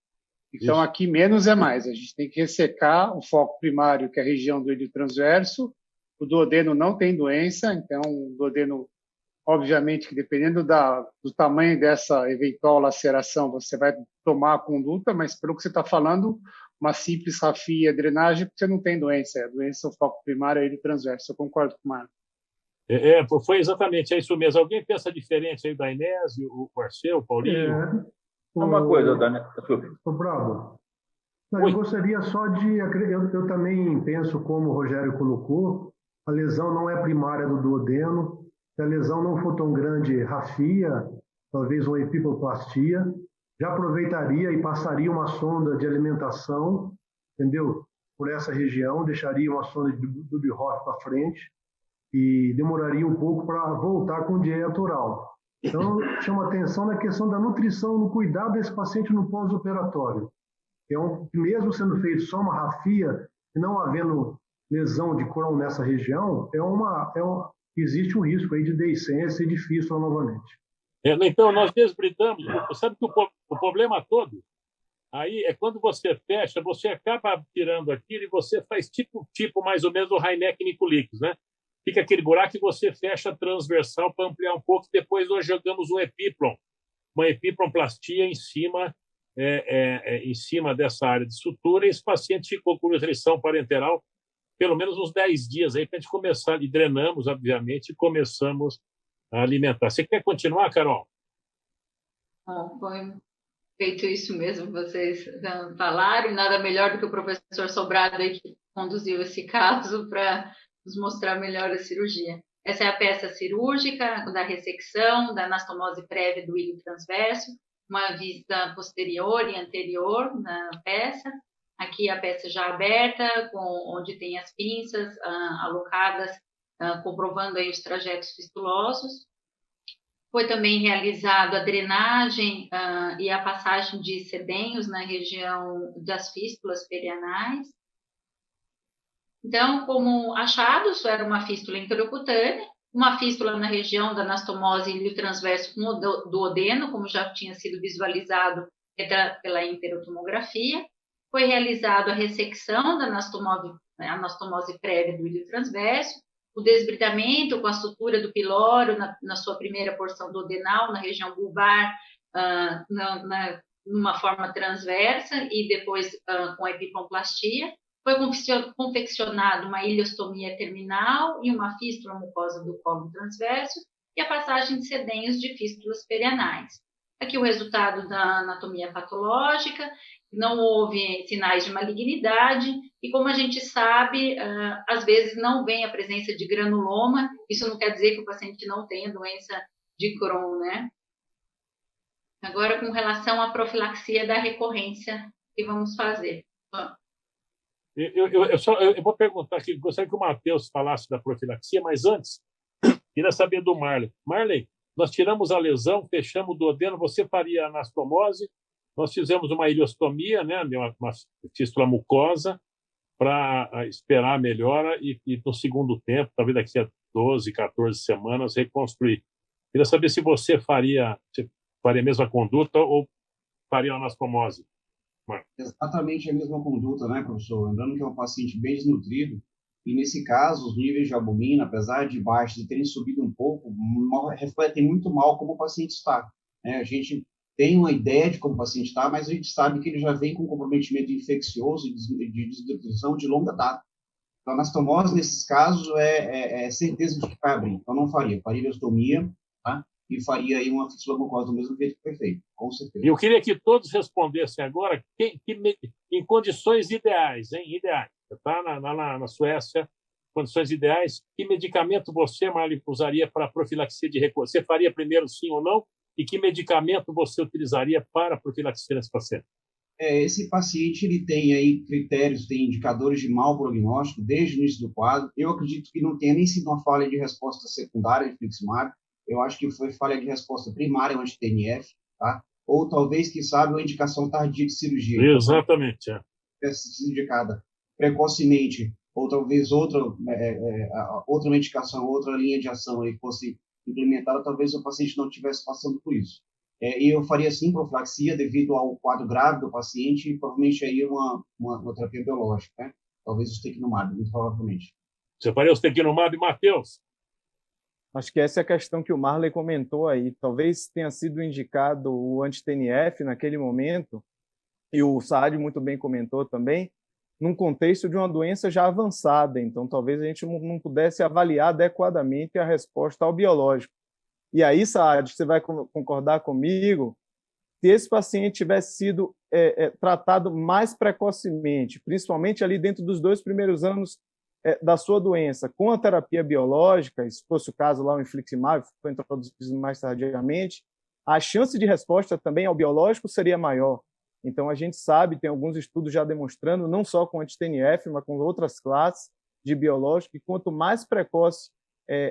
Então, aqui menos é mais. A gente tem que ressecar o foco primário, que é a região do ilho transverso. O duodeno não tem doença, então o duodeno, obviamente, que dependendo do tamanho dessa eventual laceração, você vai tomar a conduta, mas pelo que você está falando, uma simples rafia e drenagem, porque você não tem doença. A doença, o foco primário é ilho transverso. Eu concordo com o Marco. Foi exatamente, é isso mesmo. Alguém pensa diferente aí da Inés, o Arceu, o Paulinho? Uma coisa, Daniel. Brado, eu gostaria só de... Eu também penso, como o Rogério colocou, a lesão não é primária do duodeno. Se a lesão não for tão grande, rafia, talvez uma epipoplastia, já aproveitaria e passaria uma sonda de alimentação, entendeu? Por essa região, deixaria uma sonda de Dubhoff para frente e demoraria um pouco para voltar com dieta oral. Então, chama atenção na questão da nutrição, no cuidado desse paciente no pós-operatório. Mesmo sendo feito só uma rafia e não havendo lesão de Crohn nessa região, existe um risco aí de deiscência e de fístula novamente. Então, nós desbridamos. Sabe que o problema todo Aí é quando você fecha, você acaba tirando aquilo e você faz tipo mais ou menos o Heineck Nicolix, né? Fica aquele buraco e você fecha transversal para ampliar um pouco. Depois nós jogamos um epiplon, uma epiplonplastia em cima dessa área de sutura, e esse paciente ficou com restrição parenteral pelo menos uns 10 dias aí para a gente começar, e drenamos, obviamente, e começamos a alimentar. Você quer continuar, Carol? Foi feito isso mesmo, vocês falaram, e nada melhor do que o professor Sobrado aí que conduziu esse caso para nos mostrar melhor a cirurgia. Essa é a peça cirúrgica da ressecção, da anastomose prévia do ilho transverso, uma vista posterior e anterior na peça. Aqui a peça já aberta, onde tem as pinças alocadas, comprovando aí os trajetos fistulosos. Foi também realizado a drenagem e a passagem de sedenhos na região das fístulas perianais. Então, como achados, era uma fístula intercutânea, uma fístula na região da anastomose ilho transverso com duodeno, como já tinha sido visualizado pela enterotomografia. Foi realizada a ressecção da anastomose prévia do ilho transverso, o desbridamento com a sutura do pilório na sua primeira porção duodenal, na região bulbar, numa forma transversa, e depois com a epiplonplastia. Foi confeccionada uma ileostomia terminal e uma fístula mucosa do colo transverso e a passagem de sedenhos de fístulas perianais. Aqui o resultado da anatomia patológica, não houve sinais de malignidade e, como a gente sabe, às vezes não vem a presença de granuloma, isso não quer dizer que o paciente não tenha doença de Crohn, né? Agora, com relação à profilaxia da recorrência, o que vamos fazer? Eu vou perguntar aqui, gostaria que o Matheus falasse da profilaxia, mas antes, queria saber do Marley. Marley, nós tiramos a lesão, fechamos o duodeno, você faria anastomose, nós fizemos uma ileostomia, né, uma fístula mucosa, para esperar a melhora e no segundo tempo, talvez daqui a 12, 14 semanas, reconstruir. Queria saber se você faria a mesma conduta ou faria anastomose. Exatamente a mesma conduta, né, professor? Lembrando que é um paciente bem desnutrido, e nesse caso, os níveis de albumina, apesar de baixos e terem subido um pouco, refletem muito mal como o paciente está. Né? A gente tem uma ideia de como o paciente está, mas a gente sabe que ele já vem com comprometimento infeccioso e de desnutrição de longa data. Então, a anastomose, nesses casos, é certeza de que vai abrir. Então, não faria ileostomia, tá? E faria aí uma fístula mucosa do mesmo jeito que foi feito, com certeza. E eu queria que todos respondessem agora em condições ideais, hein? Ideais. Você está na Suécia, condições ideais. Que medicamento você, Marley, usaria para profilaxia de recorrência? Você faria primeiro sim ou não? E que medicamento você utilizaria para profilaxia nesse paciente? Esse paciente ele tem aí critérios, tem indicadores de mau prognóstico desde o início do quadro. Eu acredito que não tenha nem sido uma falha de resposta secundária de infliximab. Eu acho que foi falha de resposta primária anti-TNF, tá? Ou talvez, quem sabe, uma indicação tardia de cirurgia. Exatamente, Se indicada precocemente, ou talvez outra medicação, outra linha de ação aí fosse implementada, talvez o paciente não estivesse passando por isso. E eu faria, sim, profilaxia devido ao quadro grave do paciente e provavelmente aí uma terapia biológica, né? Talvez o ustekinumab, muito provavelmente. Você faria o ustekinumab, Matheus? Acho que essa é a questão que o Marley comentou aí. Talvez tenha sido indicado o anti-TNF naquele momento, e o Saad muito bem comentou também, num contexto de uma doença já avançada. Então, talvez a gente não pudesse avaliar adequadamente a resposta ao biológico. E aí, Saad, você vai concordar comigo, se esse paciente tivesse sido tratado mais precocemente, principalmente ali dentro dos 2 primeiros anos da sua doença, com a terapia biológica, se fosse o caso lá o infliximab, foi introduzido mais tardiamente, a chance de resposta também ao biológico seria maior. Então, a gente sabe, tem alguns estudos já demonstrando, não só com anti-TNF, mas com outras classes de biológico, que quanto mais precoce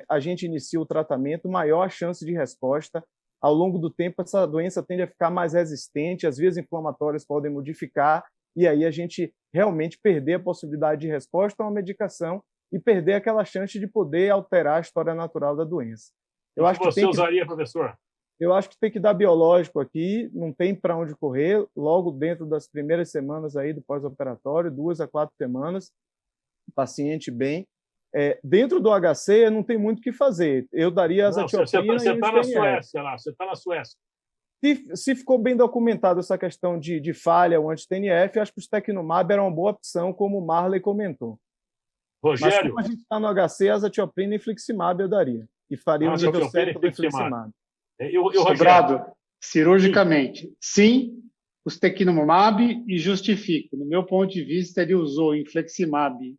a gente inicia o tratamento, maior a chance de resposta. Ao longo do tempo, essa doença tende a ficar mais resistente, as vias inflamatórias podem modificar, e aí a gente realmente perder a possibilidade de resposta a uma medicação e perder aquela chance de poder alterar a história natural da doença. Eu acho que você usaria, professor? Eu acho que tem que dar biológico aqui, não tem para onde correr, logo dentro das primeiras semanas aí do pós-operatório, 2 a 4 semanas, paciente bem. Dentro do HC não tem muito o que fazer. Eu daria azatioprina Você e está na Suécia lá, você está na Suécia. Se ficou bem documentado essa questão de falha ou anti-TNF, acho que o Ustekinumab era uma boa opção, como o Marley comentou. Rogério. Mas como a gente está no HC, azatioprina e infliximab eu daria. E faria o nível certo do infliximab. Sobrado, cirurgicamente, sim, o Ustekinumab e justifico. No meu ponto de vista, ele usou infliximab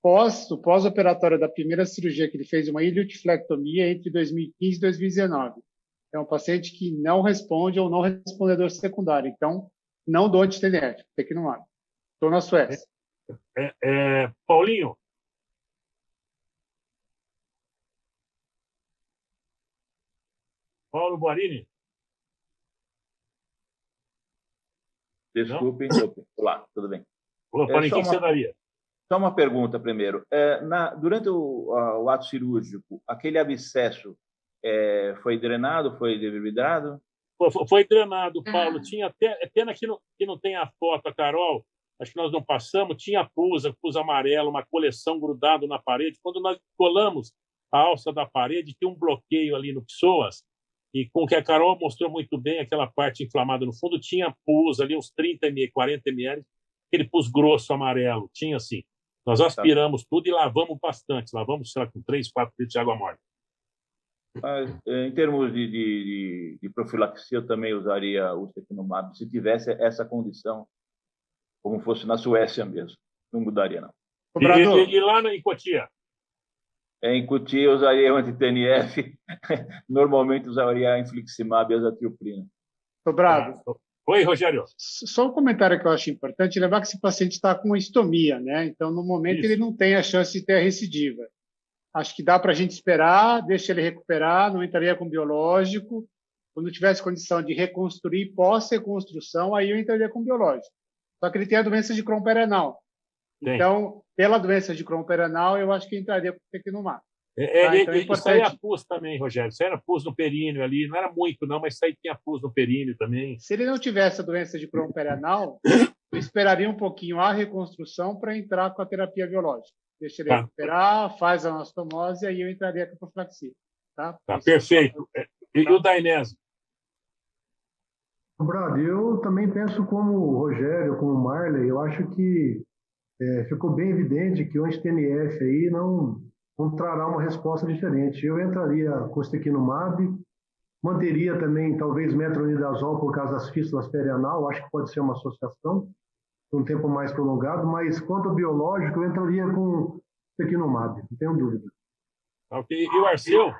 o pós-operatório da primeira cirurgia que ele fez, uma iliotiflectomia entre 2015 e 2019. É um paciente que não responde ou não respondedor secundário. Então, não dou anti-TNF, Ustekinumab. Estou na Suécia. Paulinho. Paulo Guarini. Desculpem. Olá, tudo bem? Olá, Paulinho, o que você daria? Só uma pergunta primeiro. Durante o ato cirúrgico, aquele abscesso foi drenado, foi defibrado? Foi drenado, Paulo. Tinha pena que não tem a foto, a Carol, acho que nós não passamos, tinha pus amarelo, uma coleção grudada na parede. Quando nós colamos a alça da parede, tinha um bloqueio ali no psoas, e com o que a Carol mostrou muito bem, aquela parte inflamada no fundo, tinha pus ali, uns 30 ml, 40 ml, aquele pus grosso amarelo, tinha assim. Nós aspiramos tudo e lavamos bastante. Lavamos, sei lá, com 3, 4 litros de água morna. Mas, em termos de profilaxia, eu também usaria o Ustekinumab, se tivesse essa condição, como fosse na Suécia mesmo. Não mudaria, não. E lá em Cotia? Em Cotia, eu usaria o anti-TNF. Normalmente, usaria a infliximab e a azatioprina. Sobrado. Oi, Rogério. Só um comentário que eu acho importante, lembrar que esse paciente está com estomia, né? Então, no momento, ele não tem a chance de ter a recidiva. Acho que dá para a gente esperar, deixa ele recuperar, não entraria com biológico. Quando tivesse condição de reconstruir pós-reconstrução, aí eu entraria com biológico. Só que ele tem a doença de Crohn perenal. Então, pela doença de Crohn perenal, eu acho que entraria com Ustekinumab. Então isso aí é pus também, Rogério. Isso aí era pus no períneo ali. Não era muito, não, mas isso aí tinha pus no períneo também. Se ele não tivesse a doença de Crohn perenal, eu esperaria um pouquinho a reconstrução para entrar com a terapia biológica. Deixa ele recuperar, faz a anastomose e aí eu entraria com a profilaxia. Tá, perfeito. E o Dainese? Brad, eu também penso como o Rogério, como o Marley. Eu acho que ficou bem evidente que o anti-TNF aí não trará uma resposta diferente. Eu entraria com o Ustekinumab, manteria também talvez metronidazol por causa das fístulas perianal, acho que pode ser uma associação, um tempo mais prolongado, mas quanto ao biológico, eu entraria com o Ustekinumab, não tenho dúvida. Ok. E o Arceu?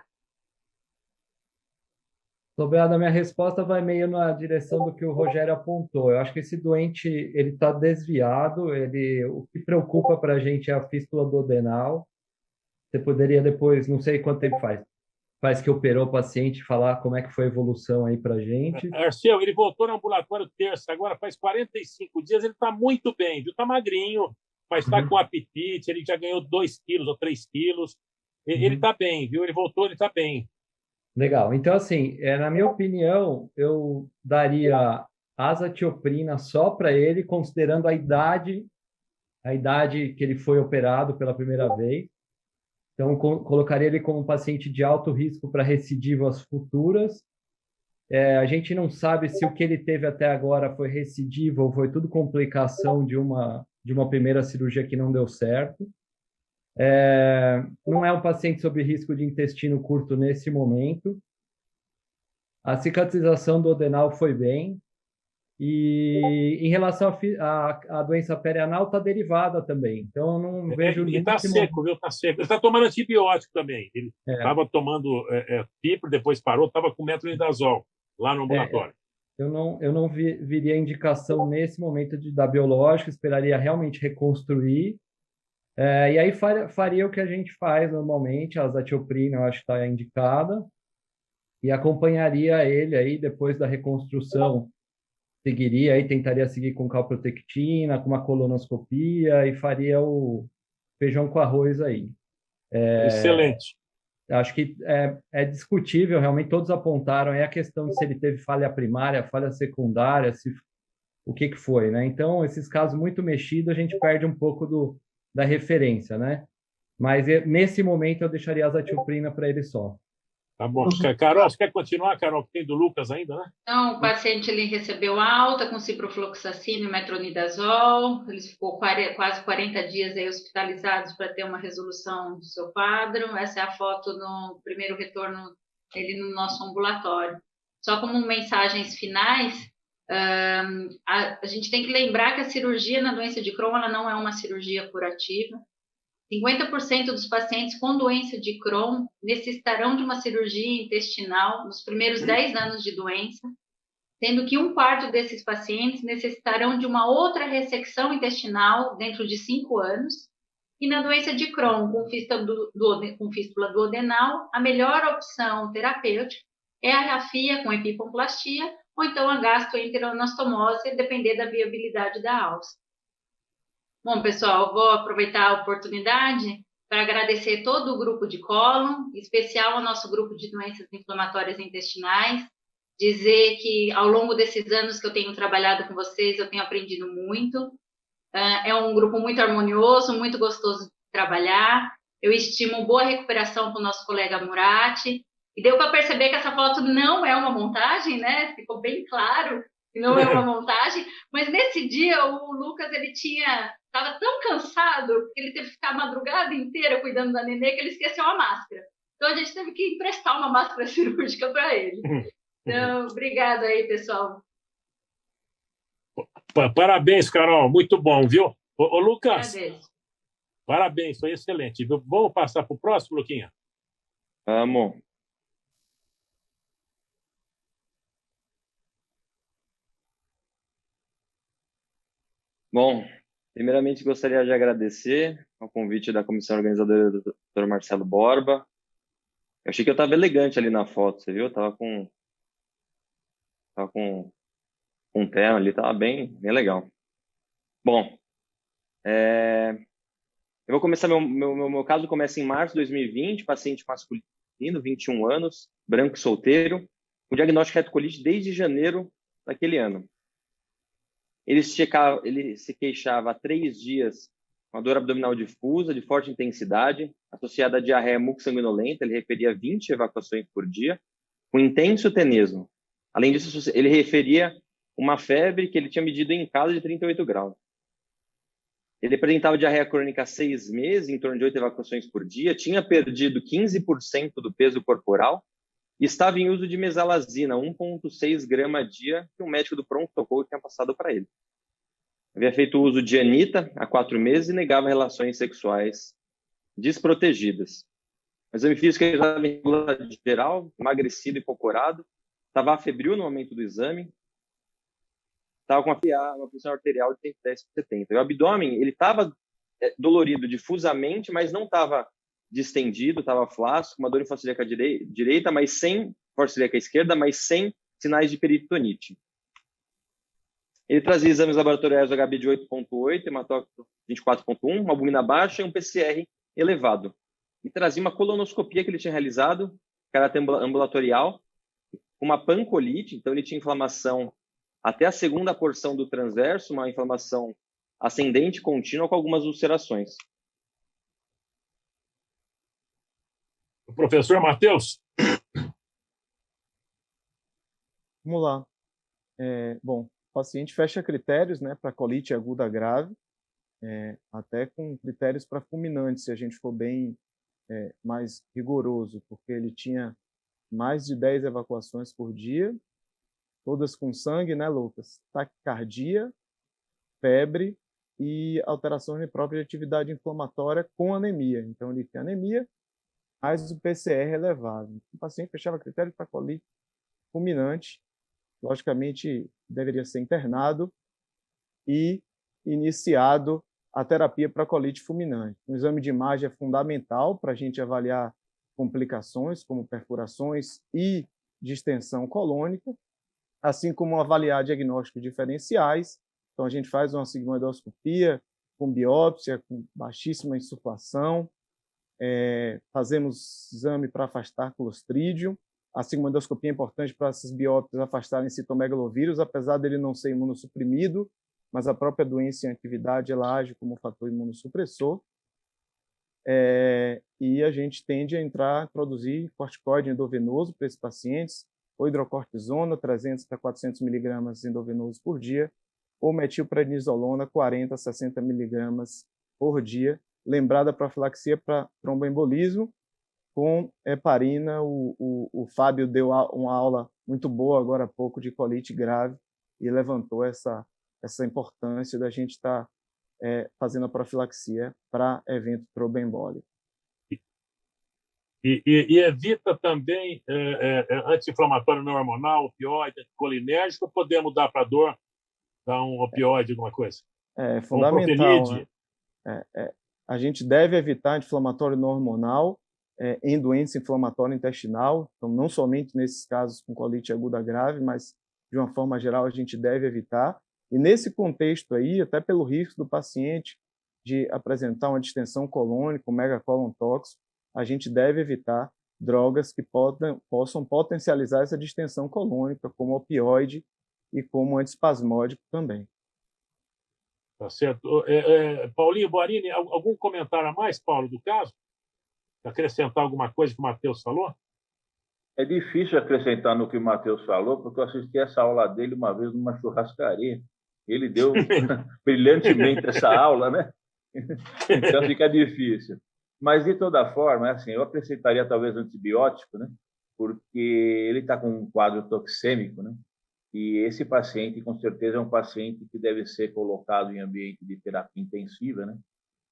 Sobrado, a minha resposta vai meio na direção do que o Rogério apontou. Eu acho que esse doente ele está desviado, o que preocupa para a gente é a fístula duodenal. Você poderia depois, não sei quanto tempo faz que operou o paciente, falar como é que foi a evolução aí para a gente. Arceu, ele voltou no ambulatório terça, agora faz 45 dias, ele está muito bem, viu? Está magrinho, mas está com apetite, ele já ganhou 2 quilos ou 3 quilos. Ele está bem, viu? Ele voltou, ele está bem. Legal. Então, assim, na minha opinião, eu daria azatioprina só para ele, considerando a idade que ele foi operado pela primeira vez. Então, colocaria ele como um paciente de alto risco para recidivas futuras. A gente não sabe se o que ele teve até agora foi recidiva ou foi tudo complicação de uma primeira cirurgia que não deu certo. Não é um paciente sob risco de intestino curto nesse momento. A cicatrização do duodenal foi bem. E em relação à doença perianal, está derivada também. Então, eu não vejo... E está seco, viu? Está seco. Ele está tomando antibiótico também. Ele estava tomando Pipro, depois parou, estava com metronidazol lá no ambulatório. Eu não viria indicação nesse momento de dar biológico, esperaria realmente reconstruir. E aí faria o que a gente faz normalmente, a azatioprina eu acho que está indicada, e acompanharia ele aí depois da reconstrução. Seguiria aí, tentaria seguir com calprotectina, com uma colonoscopia e faria o feijão com arroz aí. Excelente. acho que é discutível, realmente todos apontaram, é a questão de se ele teve falha primária, falha secundária, o que foi, né? Então, esses casos muito mexidos, a gente perde um pouco da referência, né? Mas nesse momento eu deixaria a azatioprina para ele só. Tá bom. Carol, você quer continuar, Carol? Tem do Lucas ainda, né? Então, o paciente ele recebeu alta com ciprofloxacina e metronidazol, ele ficou quase 40 dias aí hospitalizados para ter uma resolução do seu quadro. Essa é a foto no primeiro retorno dele no nosso ambulatório. Só como mensagens finais, a gente tem que lembrar que a cirurgia na doença de Crohn ela não é uma cirurgia curativa. 50% dos pacientes com doença de Crohn necessitarão de uma cirurgia intestinal nos primeiros 10 anos de doença, sendo que 1/4 desses pacientes necessitarão de uma outra ressecção intestinal dentro de 5 anos. E na doença de Crohn, com fístula duodenal, a melhor opção terapêutica é a rafia com epipomplastia ou então a gastroenteroanastomose, depender da viabilidade da alça. Bom, pessoal, eu vou aproveitar a oportunidade para agradecer todo o grupo de cólon, em especial ao nosso grupo de doenças inflamatórias intestinais, dizer que ao longo desses anos que eu tenho trabalhado com vocês, eu tenho aprendido muito. É um grupo muito harmonioso, muito gostoso de trabalhar. Eu estimo boa recuperação para o nosso colega Murati. E deu para perceber que essa foto não é uma montagem, né? Ficou bem claro que não é uma montagem. Mas nesse dia o Lucas estava tão cansado que ele teve que ficar a madrugada inteira cuidando da nenê que ele esqueceu a máscara. Então, a gente teve que emprestar uma máscara cirúrgica para ele. Então, obrigado aí, pessoal. Parabéns, Carol. Muito bom, viu? Ô Lucas, Agradeço. Parabéns, foi excelente. Vamos passar para o próximo, Luquinha? Vamos. Bom, primeiramente gostaria de agradecer ao convite da comissão organizadora do Dr. Marcelo Borba. Eu achei que eu estava elegante ali na foto, você viu? Tava com um terno ali, estava bem legal. Bom, eu vou começar, meu caso começa em março de 2020, paciente masculino, 21 anos, branco e solteiro, com diagnóstico de retocolite desde janeiro daquele ano. Ele se queixava há 3 dias com uma dor abdominal difusa, de forte intensidade, associada a diarreia mucosanguinolenta, ele referia 20 evacuações por dia, com intenso tenesmo. Além disso, ele referia uma febre que ele tinha medido em casa de 38 graus. Ele apresentava diarreia crônica há 6 meses, em torno de 8 evacuações por dia, tinha perdido 15% do peso corporal e estava em uso de mesalazina, 1,6 gramas dia, que um médico do pronto-socorro tinha passado para ele. Havia feito uso de anita há 4 meses e negava relações sexuais desprotegidas. O exame físico ele estava em regularidade geral, emagrecido e cocorado, estava afebril no momento do exame, estava com uma pressão arterial de 110/70. O abdômen ele estava dolorido difusamente, mas não estava distendido, estava flácido, com uma dor em força celíaca direita, mas sem força celíaca esquerda, mas sem sinais de peritonite. Ele trazia exames laboratoriais do HB de 8,8, hematócrito 24,1, uma albumina baixa e um PCR elevado. E trazia uma colonoscopia que ele tinha realizado, caráter ambulatorial, uma pancolite, então ele tinha inflamação até a segunda porção do transverso, uma inflamação ascendente contínua com algumas ulcerações. Professor Matheus? Vamos lá. Bom, o paciente fecha critérios, né, para colite aguda grave, até com critérios para fulminante, se a gente for bem mais rigoroso, porque ele tinha mais de 10 evacuações por dia, todas com sangue, né, Lucas? Taquicardia, febre e alterações próprias de atividade inflamatória com anemia. Então, ele tem anemia, mas o PCR elevado. O paciente fechava critério para colite fulminante, logicamente deveria ser internado e iniciado a terapia para colite fulminante. O exame de imagem é fundamental para a gente avaliar complicações, como perfurações e distensão colônica, assim como avaliar diagnósticos diferenciais. Então, a gente faz uma sigmoidoscopia com biópsia, com baixíssima insuflação, fazemos exame para afastar Clostridium. A sigmoidoscopia é importante para essas biópsias afastarem citomegalovírus, apesar dele não ser imunossuprimido, mas a própria doença em atividade ela age como um fator imunossupressor. E a gente tende a introduzir corticoide endovenoso para esses pacientes, ou hidrocortisona, 300 a 400 miligramas endovenoso por dia, ou metilprednisolona, 40 a 60 miligramas por dia. Lembrada a profilaxia para tromboembolismo, com heparina. O Fábio deu uma aula muito boa agora há pouco de colite grave e levantou essa importância da gente estar fazendo a profilaxia para evento tromboembólico. E evita também anti-inflamatório não hormonal, opioide, anticolinérgico, ou podemos dar para dor, dar um opioide, alguma coisa? É fundamental, né? A gente deve evitar anti-inflamatório não hormonal em doença inflamatória intestinal, então não somente nesses casos com colite aguda grave, mas de uma forma geral a gente deve evitar. E nesse contexto aí, até pelo risco do paciente de apresentar uma distensão colônica, um megacolon tóxico, a gente deve evitar drogas que possam potencializar essa distensão colônica, como opioide e como antiespasmódico também. Tá certo. Paulinho Boarini, algum comentário a mais, Paulo, do caso? Acrescentar alguma coisa que o Matheus falou? É difícil acrescentar no que o Matheus falou, porque eu assisti essa aula dele uma vez numa churrascaria. Ele deu brilhantemente essa aula, né? Então fica difícil. Mas, de toda forma, assim, eu acrescentaria talvez antibiótico, né? Porque ele está com um quadro toxêmico, né? E esse paciente, com certeza, é um paciente que deve ser colocado em ambiente de terapia intensiva, né?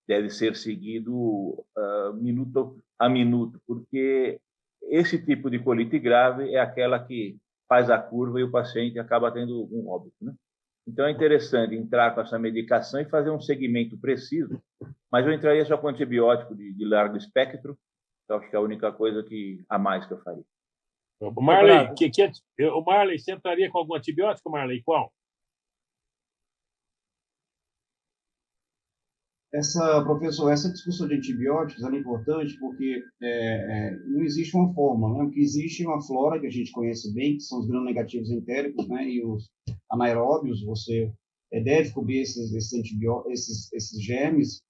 Deve ser seguido minuto a minuto, porque esse tipo de colite grave é aquela que faz a curva e o paciente acaba tendo um óbito, né? Então, é interessante entrar com essa medicação e fazer um segmento preciso, mas eu entraria só com antibiótico de largo espectro, então acho que é a única coisa a mais que eu faria. O Marley, o Marley, você entraria com algum antibiótico, Marley? Qual? Professor, essa discussão de antibióticos é importante porque não existe uma fórmula, né? O que existe é uma flora que a gente conhece bem, que são os gram-negativos entéricos, né? E os anaeróbios. Você deve cobrir esses germes.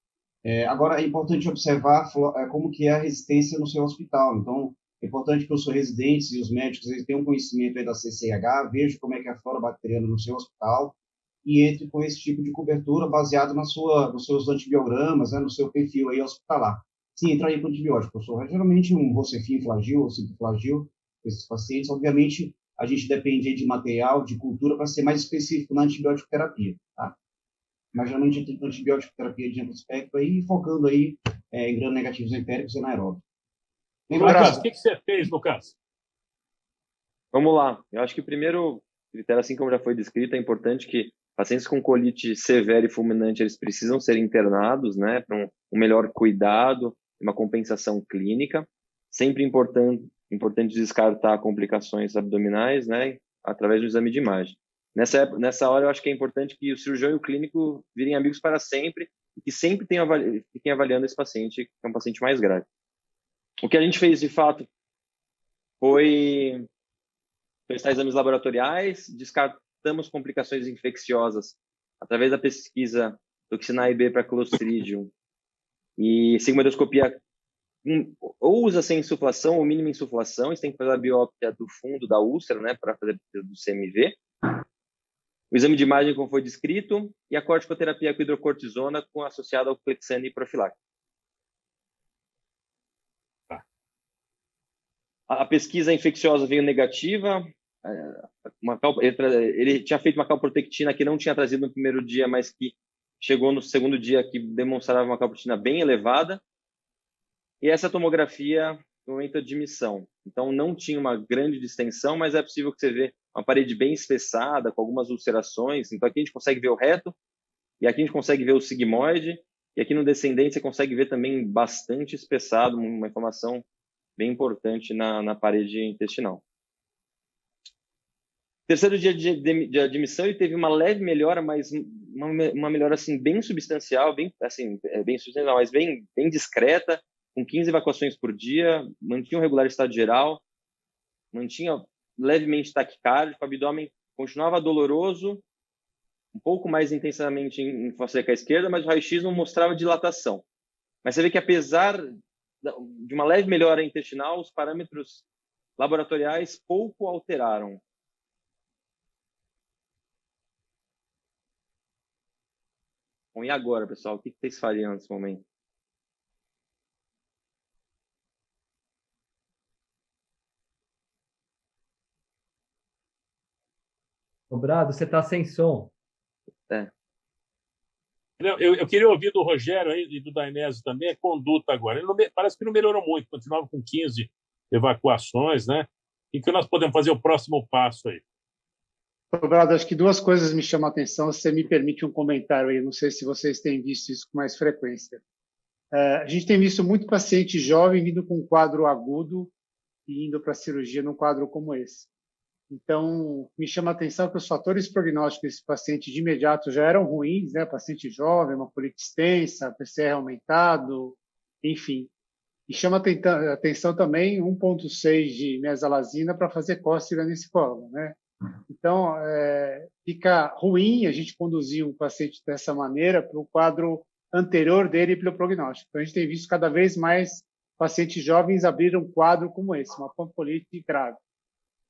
Agora, é importante observar como que é a resistência no seu hospital. Então, é importante que os seus residentes e os médicos eles tenham conhecimento aí da CCH, vejam como é que é a flora bacteriana no seu hospital, e entre com esse tipo de cobertura baseado nos seus antibiogramas, né, no seu perfil aí hospitalar. Sim, entraria com antibiótico, professor. Geralmente um Vocefin Flagyl ou Cicloflagyl, esses pacientes, obviamente, a gente depende aí de material, de cultura, para ser mais específico na antibiótico terapia, tá? Mas geralmente a gente tem antibiótico terapia de amplo espectro aí, focando aí em gram-negativos entéricos e anaeróbios. Lucas, o que você fez, Lucas? Vamos lá. Eu acho que o primeiro critério, assim como já foi descrito, é importante que pacientes com colite severa e fulminante, eles precisam ser internados, né, para um melhor cuidado, uma compensação clínica. Sempre importante descartar complicações abdominais, né, através do exame de imagem. Nessa hora, eu acho que é importante que o cirurgião e o clínico virem amigos para sempre e que sempre fiquem avaliando esse paciente, que é um paciente mais grave. O que a gente fez, de fato, foi prestar exames laboratoriais, descartamos complicações infecciosas através da pesquisa toxina IB para Clostridium e sigmoidoscopia ou usa sem insuflação ou mínima insuflação. Você tem que fazer a biópsia do fundo da úlcera, né, para fazer do CMV. O exame de imagem, como foi descrito, e a corticoterapia com hidrocortisona associada ao clexane e profiláctico. A pesquisa infecciosa veio negativa. Ele tinha feito uma calprotectina que não tinha trazido no primeiro dia, mas que chegou no segundo dia que demonstrava uma calprotectina bem elevada. E essa tomografia no momento de admissão. Então, não tinha uma grande distensão, mas é possível que você veja uma parede bem espessada, com algumas ulcerações. Então, aqui a gente consegue ver o reto, e aqui a gente consegue ver o sigmoide, e aqui no descendente você consegue ver também bastante espessado, uma inflamação bem importante na parede intestinal. Terceiro dia de admissão, ele teve uma leve melhora, mas uma melhora assim bem substancial, bem substancial, mas bem discreta. com 15 evacuações por dia, mantinha um regular estado geral, mantinha levemente taquicárdico, o abdômen continuava doloroso, um pouco mais intensamente em fossa seca à esquerda, mas o raio-x não mostrava dilatação. Mas você vê que, apesar de uma leve melhora intestinal, os parâmetros laboratoriais pouco alteraram. Bom, e agora, pessoal? O que vocês fariam nesse momento? Sobrado, você está sem som. É. Eu queria ouvir do Rogério aí, e do Dainese também, a conduta agora. Ele não, parece que não melhorou muito, continuava com 15 evacuações, né? E que nós podemos fazer o próximo passo aí? Sobrado, acho que duas coisas me chamam a atenção, se você me permite um comentário aí, não sei se vocês têm visto isso com mais frequência. A gente tem visto muito paciente jovem vindo com um quadro agudo e indo para a cirurgia num quadro como esse. Então, me chama a atenção que os fatores prognósticos desse paciente de imediato já eram ruins, né? Paciente jovem, uma colite extensa, PCR aumentado, enfim. E chama a atenção também 1,6 de mesalazina para fazer cócega nesse colo, né? Então, fica ruim a gente conduzir um paciente dessa maneira para o quadro anterior dele pelo prognóstico. Então, a gente tem visto cada vez mais pacientes jovens abrir um quadro como esse, uma pancolite grave.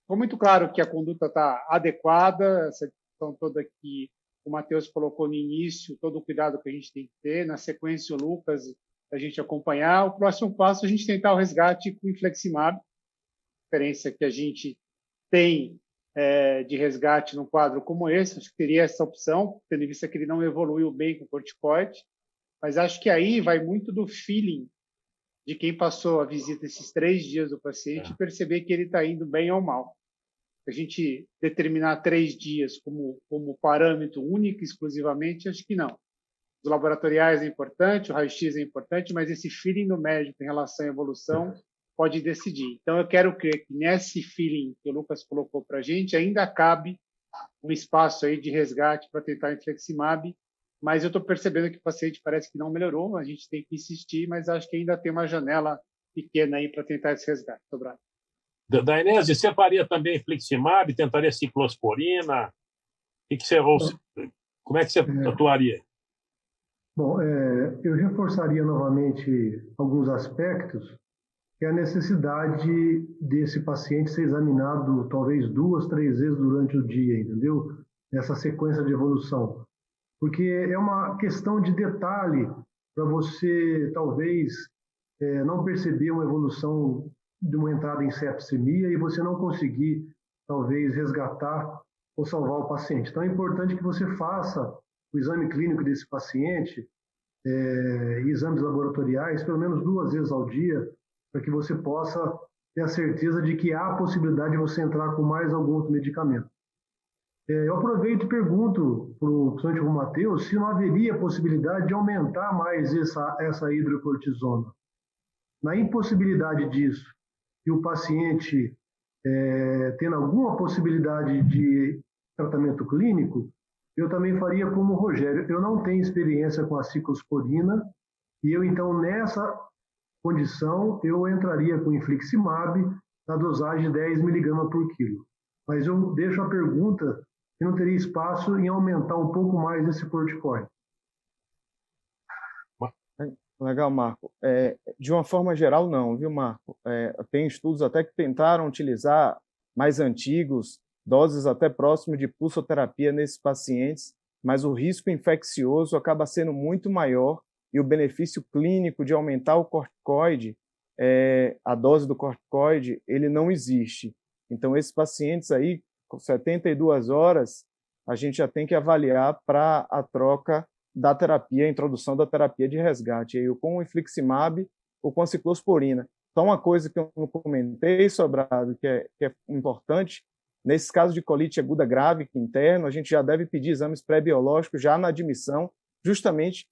Ficou muito claro que a conduta está adequada, essa discussão toda que o Matheus colocou no início, todo o cuidado que a gente tem que ter, na sequência o Lucas, a gente acompanhar. O próximo passo é a gente tentar o resgate com o infliximab, a diferença que a gente tem de resgate num quadro como esse, acho que teria essa opção, tendo em vista que ele não evoluiu bem com o corticoide, mas acho que aí vai muito do feeling de quem passou a visita esses 3 dias do paciente e perceber que ele está indo bem ou mal. A gente determinar 3 dias como parâmetro único, exclusivamente, acho que não. Os laboratoriais é importante, o raio-x é importante, mas esse feeling do médico em relação à evolução pode decidir. Então, eu quero crer que nesse feeling que o Lucas colocou para a gente, ainda cabe um espaço aí de resgate para tentar infliximab, mas eu estou percebendo que o paciente parece que não melhorou, a gente tem que insistir, mas acho que ainda tem uma janela pequena aí para tentar esse resgate. Sobrado. Dainese, você faria também infliximab, tentaria ciclosporina? Como é que você atuaria? Bom, eu reforçaria novamente alguns aspectos, que é a necessidade desse paciente ser examinado talvez 2, 3 vezes durante o dia, entendeu? Nessa sequência de evolução. Porque é uma questão de detalhe para você, talvez, não perceber uma evolução de uma entrada em sepsemia e você não conseguir, talvez, resgatar ou salvar o paciente. Então, é importante que você faça o exame clínico desse paciente e exames laboratoriais pelo menos 2 vezes ao dia, para que você possa ter a certeza de que há a possibilidade de você entrar com mais algum outro medicamento. Eu aproveito e pergunto, principalmente para o Matheus, se não haveria possibilidade de aumentar mais essa hidrocortisona. Na impossibilidade disso, e o paciente tendo alguma possibilidade de tratamento clínico, eu também faria como o Rogério. Eu não tenho experiência com a ciclosporina, e eu, então, nessa condição, eu entraria com infliximab na dosagem de 10 mg por quilo. Mas eu deixo a pergunta se não teria espaço em aumentar um pouco mais esse corticoide. Legal, Marco. De uma forma geral, não, viu, Marco? Tem estudos até que tentaram utilizar mais antigos, doses até próximas de pulsoterapia nesses pacientes, mas o risco infeccioso acaba sendo muito maior e o benefício clínico de aumentar o corticoide, a dose do corticoide, ele não existe. Então, esses pacientes aí, com 72 horas, a gente já tem que avaliar para a troca da terapia, a introdução da terapia de resgate, aí, ou com o infliximab ou com a ciclosporina. Então, uma coisa que eu não comentei, Sobrado, que é importante, nesses casos de colite aguda grave interno, a gente já deve pedir exames pré-biológicos já na admissão, justamente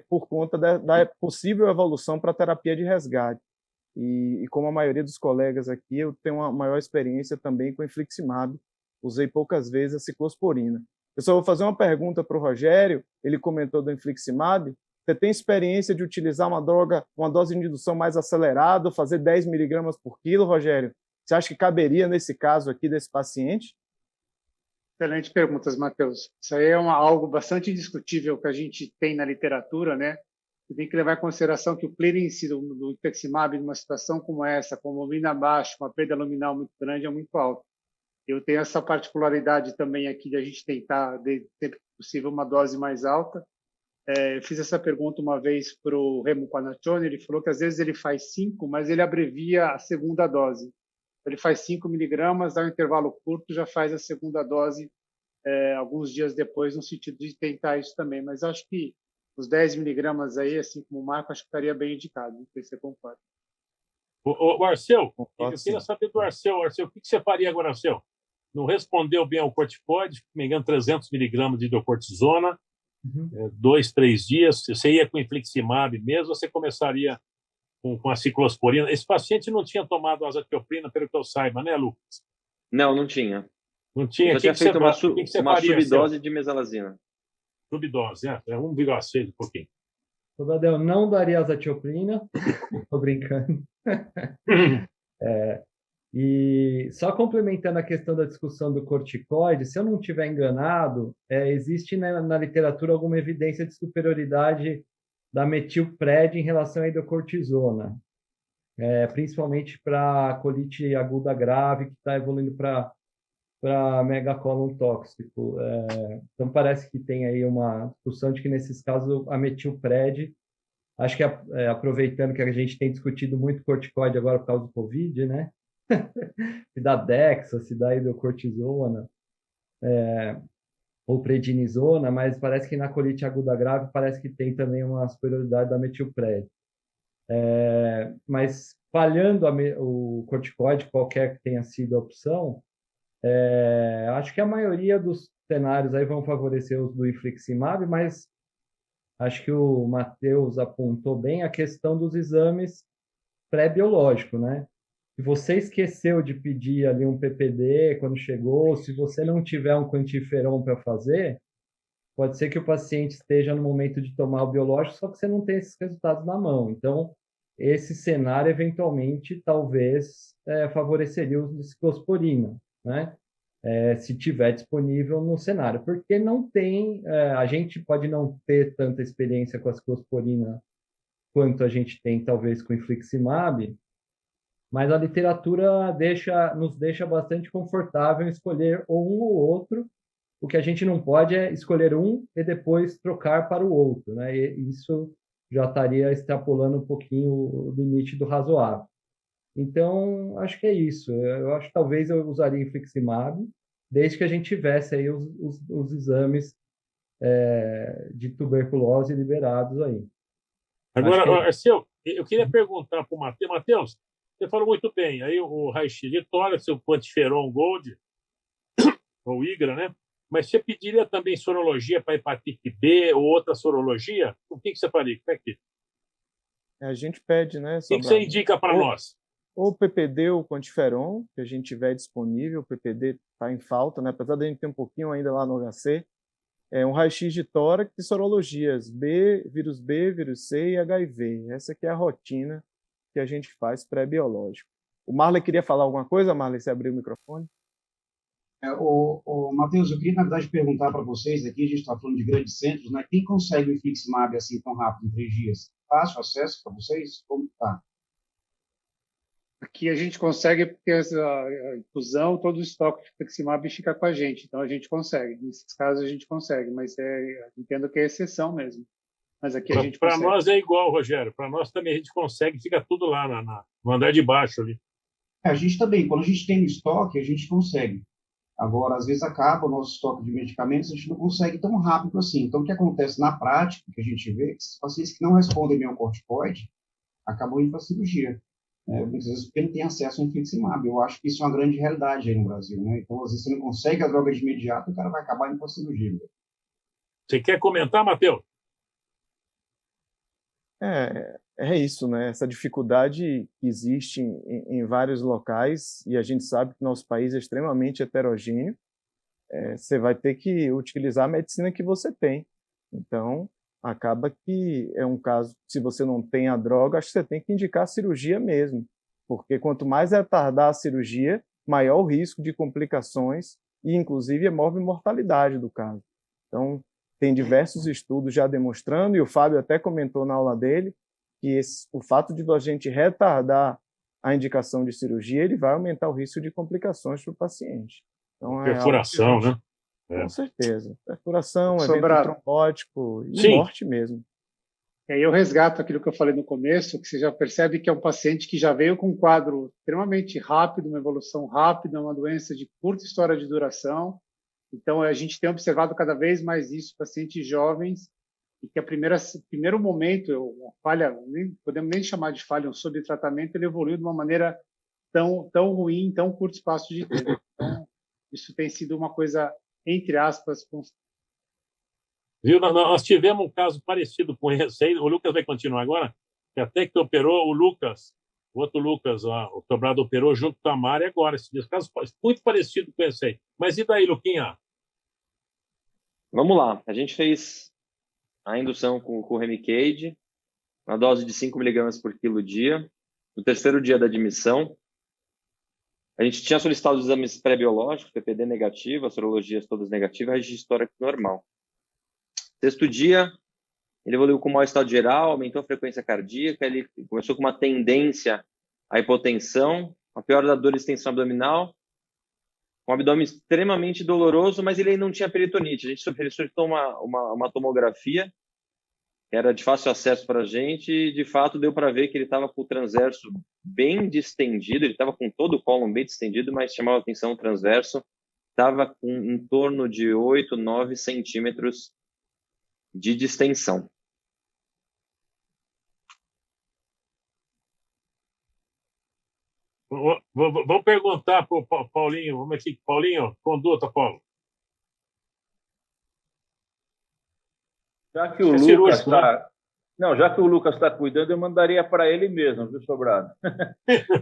por conta da possível evolução para a terapia de resgate. E como a maioria dos colegas aqui, eu tenho uma maior experiência também com infliximab, usei poucas vezes a ciclosporina. Eu só vou fazer uma pergunta para o Rogério, ele comentou do infliximab, Você tem experiência de utilizar uma droga, uma dose de indução mais acelerada, fazer 10 miligramas por quilo, Rogério? Você acha que caberia nesse caso aqui desse paciente? Excelente perguntas, Matheus. Isso aí é algo bastante discutível que a gente tem na literatura, né? Você tem que levar em consideração que o clearance do infliximab numa situação como essa, com hemoglobina baixa, uma perda luminal muito grande, é muito alta. Eu tenho essa particularidade também aqui de a gente tentar, sempre que possível, uma dose mais alta. Eu fiz essa pergunta uma vez para o Remo Panaccione, ele falou que às vezes ele faz 5, mas ele abrevia a segunda dose. Ele faz 5 miligramas, dá um intervalo curto, já faz a segunda dose alguns dias depois, no sentido de tentar isso também. Mas acho que os 10 miligramas aí, assim como o Marco, acho que estaria bem indicado. Não sei se você concorda. O Arceu, eu queria saber do Arceu. Arceu, o que você faria agora, Arceu? Não respondeu bem ao corticoide, se não me engano, 300 miligramas de hidrocortisona, 2, 3 dias. Você ia com infliximab mesmo, ou você começaria com a ciclosporina? Esse paciente não tinha tomado azatioprina, pelo que eu saiba, né, Lucas? Não, não tinha. Não tinha. Só tinha feito uma subdose de mesalazina. Subdose, 1,6 um pouquinho. Eu não daria azatioprina, estou brincando. E só complementando a questão da discussão do corticoide, se eu não estiver enganado, existe na literatura alguma evidência de superioridade da metilpred em relação à hidrocortisona, principalmente para colite aguda grave que está evoluindo para megacolon tóxico. Então, parece que tem aí uma discussão de que, nesses casos, a metilpred, acho que aproveitando que a gente tem discutido muito corticoide agora por causa do Covid, né? Se dá Dexa, se dá hidrocortisona, ou prednisona, mas parece que na colite aguda grave parece que tem também uma superioridade da metilpred. Mas falhando o corticoide, qualquer que tenha sido a opção, acho que a maioria dos cenários aí vão favorecer os do infliximab, mas acho que o Matheus apontou bem a questão dos exames pré-biológicos, né? Se você esqueceu de pedir ali um PPD quando chegou, se você não tiver um quantiferon para fazer, pode ser que o paciente esteja no momento de tomar o biológico, só que você não tem esses resultados na mão. Então, esse cenário, eventualmente, talvez favoreceria o uso de ciclosporina, né? Se tiver disponível no cenário. Porque não tem... a gente pode não ter tanta experiência com a ciclosporina quanto a gente tem, talvez, com o infliximab, mas a literatura nos deixa bastante confortável em escolher ou um ou outro. O que a gente não pode é escolher um e depois trocar para o outro, né? E isso já estaria extrapolando um pouquinho o limite do razoável. Então, acho que é isso. Eu acho que talvez eu usaria infliximab, desde que a gente tivesse aí os exames de tuberculose liberados aí. Agora, Arceu, eu queria perguntar para o Matheus. Matheus, você falou muito bem. Aí o raio-x de tórax, o quantiferon gold, ou IGRA, né? Mas você pediria também sorologia para hepatite B ou outra sorologia? O que você faria? Como é que... A gente pede, né? O que você indica para nós? Ou PPD ou quantiferon, que a gente tiver disponível. O PPD está em falta, né? Apesar de a gente ter um pouquinho ainda lá no HC. Um raio-x de tórax e sorologias vírus B, vírus C e HIV. Essa aqui é a rotina que a gente faz pré-biológico. O Marley queria falar alguma coisa, Marley? Você abriu o microfone? Matheus, eu queria, na verdade, perguntar para vocês aqui, a gente está falando de grandes centros, né? Quem consegue o infliximab assim tão rápido, em 3 dias? Fácil acesso para vocês? Como está? Aqui a gente consegue, porque a infusão, todo o estoque de infliximab fica com a gente, então a gente consegue. Nesses casos a gente consegue, mas entendo que é exceção mesmo. Mas aqui a gente consegue. Para nós é igual, Rogério. Para nós também a gente consegue, fica tudo lá no andar de baixo ali. A gente também, quando a gente tem no estoque, a gente consegue. Agora, às vezes acaba o nosso estoque de medicamentos, a gente não consegue tão rápido assim. Então, o que acontece na prática, que a gente vê, é que esses pacientes que não respondem bem ao corticoide acabam indo para a cirurgia. Muitas vezes porque não tem acesso ao infliximab. Eu acho que isso é uma grande realidade aí no Brasil, né? Então, às vezes você não consegue a droga de imediato, o cara vai acabar indo para a cirurgia. Você quer comentar, Matheus? É isso, né? Essa dificuldade que existe em vários locais, e a gente sabe que nosso país é extremamente heterogêneo. Você vai ter que utilizar a medicina que você tem. Então, acaba que é um caso, se você não tem a droga, acho que você tem que indicar a cirurgia mesmo, porque quanto mais retardar a cirurgia, maior o risco de complicações e, inclusive, a mortalidade do caso. Então, tem diversos estudos já demonstrando, e o Fábio até comentou na aula dele, que o fato de a gente retardar a indicação de cirurgia, ele vai aumentar o risco de complicações para o paciente. Então, perfuração, né? Com certeza. Perfuração, evento trombótico e Sim. morte mesmo. E aí eu resgato aquilo que eu falei no começo, que você já percebe que é um paciente que já veio com um quadro extremamente rápido, uma evolução rápida, uma doença de curta história de duração. Então, a gente tem observado cada vez mais isso, pacientes jovens, e que primeiro momento, uma falha, podemos nem chamar de falha, um subtratamento, ele evoluiu de uma maneira tão ruim, em tão curto espaço de tempo. Então, isso tem sido uma coisa, entre aspas, Viu? Nós tivemos um caso parecido com esse aí. O Lucas vai continuar agora, que até que operou o Lucas, o outro Lucas, o Sobrado operou junto com a Mari agora. Esse caso muito parecido com esse aí. Mas e daí, Luquinha? Vamos lá. A gente fez a indução com o Remicade, na dose de 5 mg por quilo dia. No terceiro dia da admissão, a gente tinha solicitado os exames pré-biológicos, PPD negativo, as sorologias todas negativas, registro histórico normal. Sexto dia, ele evoluiu com mau estado geral, aumentou a frequência cardíaca, ele começou com uma tendência à hipotensão, a pior da dor e extensão abdominal, um abdômen extremamente doloroso, mas ele não tinha peritonite. A gente solicitou uma tomografia, que era de fácil acesso para a gente, e de fato deu para ver que ele estava com o transverso bem distendido, ele estava com todo o cólon bem distendido, mas chamava a atenção o transverso, estava com em torno de 8, 9 centímetros de distensão. Vamos perguntar para o Paulinho. Vamos aqui, Paulinho, conduta, Paulo. Já que o Lucas está... Não, já que o Lucas está cuidando, eu mandaria para ele mesmo, viu, Sobrado?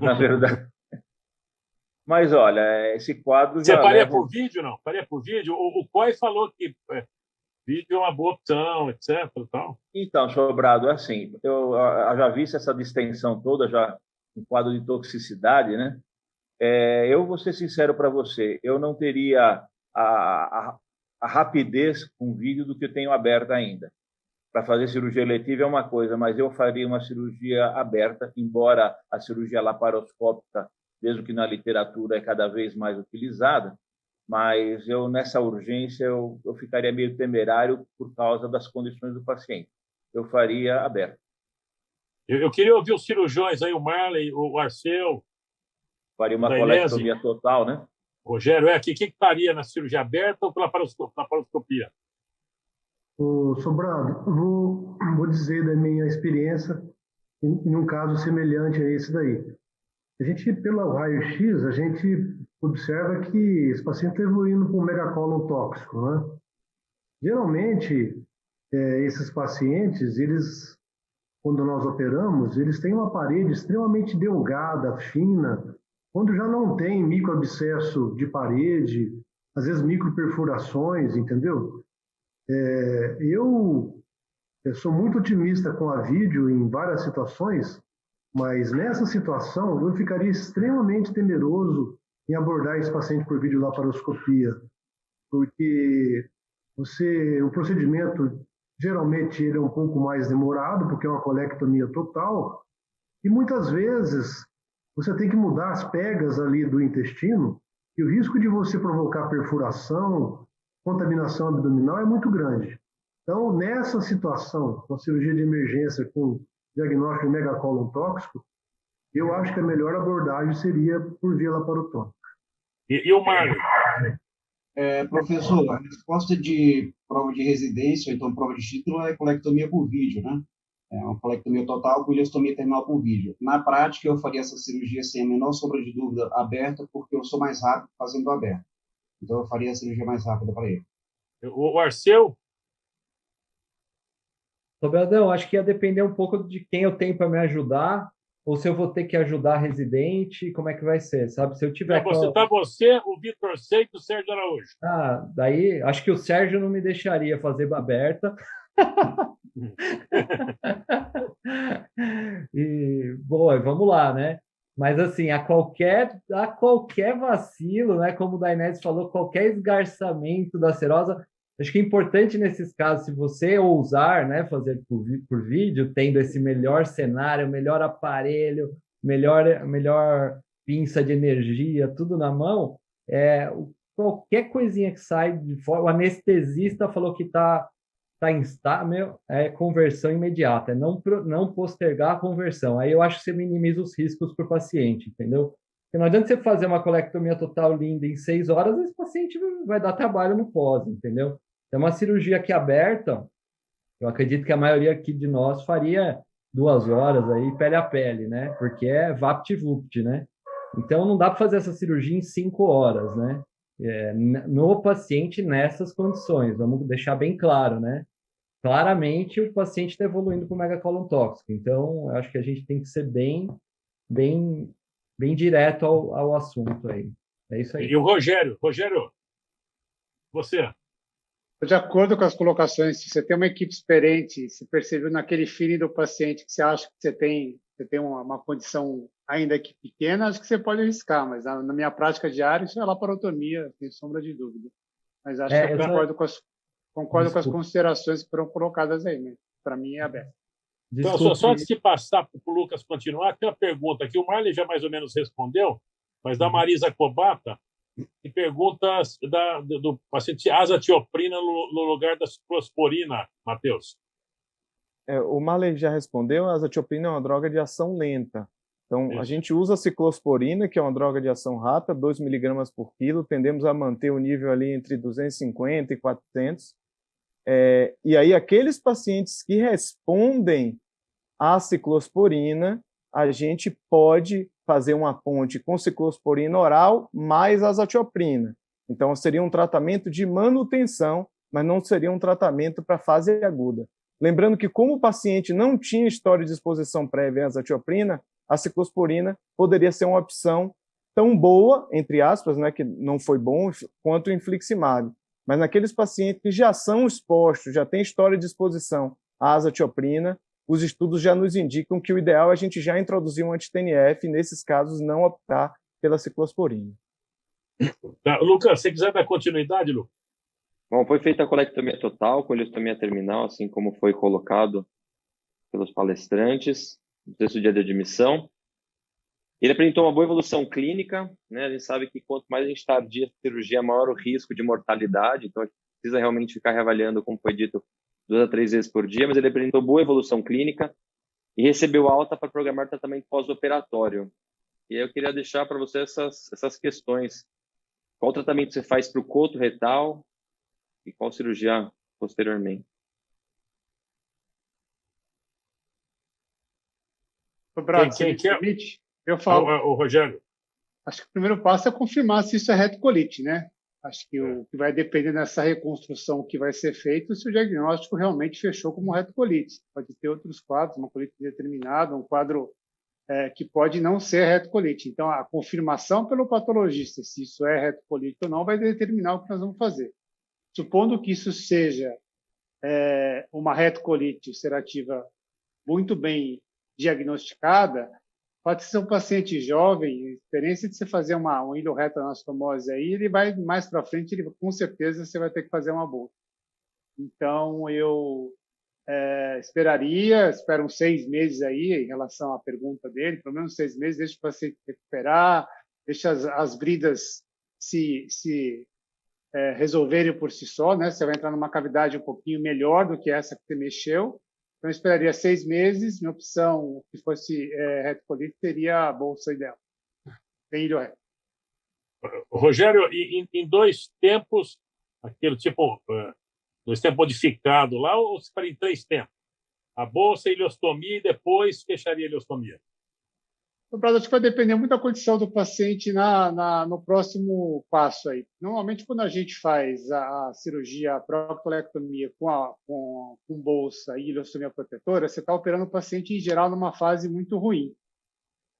Na verdade. Mas, olha, esse quadro Você já faria leva... por vídeo, não? Faria por vídeo? O COI falou que vídeo é uma boa opção, etc. Tal. Então, Sobrado, é assim, eu já vi essa distensão toda, já em quadro de toxicidade, né? Eu vou ser sincero para você, eu não teria a rapidez com vídeo do que eu tenho aberta ainda. Para fazer cirurgia eletiva é uma coisa, mas eu faria uma cirurgia aberta, embora a cirurgia laparoscópica, mesmo que na literatura é cada vez mais utilizada, mas eu, nessa urgência, eu ficaria meio temerário por causa das condições do paciente. Eu faria aberto. Eu queria ouvir os cirurgiões aí, o Marley, o Arceu. Faria uma colectomia total, né? Rogério, o que faria na cirurgia aberta ou laparoscopia? Sobrado, vou dizer da minha experiência em um caso semelhante a esse daí. A gente, pelo raio-x, a gente observa que esse paciente está evoluindo com um megacólon tóxico, né? Geralmente, esses pacientes, eles, quando nós operamos, eles têm uma parede extremamente delgada, fina, quando já não tem microabscesso de parede, às vezes microperfurações, entendeu? Eu sou muito otimista com a vídeo em várias situações, mas nessa situação eu ficaria extremamente temeroso em abordar esse paciente por videolaparoscopia, porque o procedimento geralmente ele é um pouco mais demorado, porque é uma colectomia total, e muitas vezes você tem que mudar as pegas ali do intestino, e o risco de você provocar perfuração, contaminação abdominal é muito grande. Então, nessa situação, uma cirurgia de emergência com diagnóstico de megacólon tóxico, eu acho que a melhor abordagem seria por via laparotômica. E o Marlon? Professor, a resposta de prova de residência, ou então prova de título, é colectomia por vídeo, né? É uma colectomia total com ileostomia terminal por vídeo. Na prática, eu faria essa cirurgia sem a menor sombra de dúvida aberta, porque eu sou mais rápido fazendo aberto. Então, eu faria a cirurgia mais rápida para ele. O Arceu? Sobradão, acho que ia depender um pouco de quem eu tenho para me ajudar, ou se eu vou ter que ajudar residente, como é que vai ser, sabe? Se eu tiver... Você, o Vitor Seito e o Sérgio Araújo. Daí, acho que o Sérgio não me deixaria fazer aberta. E, bom, vamos lá, né? Mas, assim, a qualquer vacilo, né? Como o Dainese falou, qualquer esgarçamento da serosa, acho que é importante nesses casos, se você ousar, né, fazer por vídeo, tendo esse melhor cenário, melhor aparelho, melhor pinça de energia, tudo na mão, qualquer coisinha que sai de fora, o anestesista falou que está instável, é conversão imediata, é não postergar a conversão. Aí eu acho que você minimiza os riscos para o paciente, entendeu? Porque não adianta você fazer uma colectomia total linda em 6 horas, esse paciente vai dar trabalho no pós, entendeu? É uma cirurgia aqui aberta, eu acredito que a maioria aqui de nós faria 2 horas aí, pele a pele, né? Porque é vapt-vupt, né? Então não dá para fazer essa cirurgia em 5 horas, né? No paciente nessas condições, vamos deixar bem claro, né? Claramente o paciente está evoluindo para o megacolon tóxico, então eu acho que a gente tem que ser bem direto ao assunto aí. É isso aí. E o Rogério, você? De acordo com as colocações, se você tem uma equipe experiente, se percebeu naquele feeling do paciente que você acha que você tem uma condição ainda que pequena, acho que você pode arriscar, mas na minha prática diária, isso é laparotomia, sem sombra de dúvida. Mas acho que eu concordo com as considerações que foram colocadas aí, né? Para mim é aberto. Então, só antes de passar para o Lucas continuar, tem uma pergunta que o Marley já mais ou menos respondeu, mas da Marisa Cobata, que pergunta do paciente azatioprina no lugar da ciclosporina, Matheus. O Marley já respondeu, a azatioprina é uma droga de ação lenta. Então, isso. A gente usa a ciclosporina, que é uma droga de ação rápida, 2 mg por quilo, tendemos a manter o nível ali entre 250 e 400. E aí, aqueles pacientes que respondem à ciclosporina, a gente pode fazer uma ponte com ciclosporina oral mais azatioprina. Então, seria um tratamento de manutenção, mas não seria um tratamento para fase aguda. Lembrando que, como o paciente não tinha história de exposição prévia à azatioprina, a ciclosporina poderia ser uma opção tão boa, entre aspas, né, que não foi bom, quanto o infliximab. Mas naqueles pacientes que já são expostos, já têm história de exposição à azatioprina, os estudos já nos indicam que o ideal é a gente já introduzir um anti-TNF e, nesses casos, não optar pela ciclosporina. Tá, Lucas, se quiser dar continuidade, Lucas. Bom, foi feita a colectomia total, colectomia terminal, assim como foi colocado pelos palestrantes, no sexto dia de admissão. Ele apresentou uma boa evolução clínica, né? A gente sabe que quanto mais a gente tardia a cirurgia, maior o risco de mortalidade, então a gente precisa realmente ficar reavaliando, como foi dito, 2 a 3 vezes por dia, mas ele apresentou boa evolução clínica e recebeu alta para programar tratamento pós-operatório. E aí eu queria deixar para você essas questões. Qual tratamento você faz para o coto retal e qual cirurgia posteriormente? Brado, se me permite, eu falo. O Rogério. Acho que o primeiro passo é confirmar se isso é retocolite, né? Acho que o que vai depender dessa reconstrução que vai ser feita se o diagnóstico realmente fechou como retocolite. Pode ter outros quadros, uma colite determinada, um quadro que pode não ser retocolite. Então, a confirmação pelo patologista se isso é retocolite ou não vai determinar o que nós vamos fazer. Supondo que isso seja uma retocolite ulcerativa muito bem diagnosticada, pode ser um paciente jovem, a experiência de você fazer uma ileoretroanastomose aí, ele vai mais para frente, com certeza você vai ter que fazer uma bolsa. Então, eu espero uns 6 meses aí, em relação à pergunta dele, pelo menos 6 meses, deixa o paciente recuperar, deixa as bridas se resolverem por si só, né? Você vai entrar numa cavidade um pouquinho melhor do que essa que você mexeu. Então, eu esperaria 6 meses. Minha opção, se fosse retocolite, seria a bolsa ideal. Bem ileoreto. Rogério, em 2 tempos, aquele tipo, 2 tempos modificado lá, ou se para em 3 tempos? A bolsa, a ileostomia e depois fecharia a ileostomia? Acho que vai depender muito da condição do paciente no próximo passo aí. Normalmente, quando a gente faz a cirurgia, a proctolectomia com bolsa e ileostomia protetora, você está operando o paciente, em geral, numa fase muito ruim.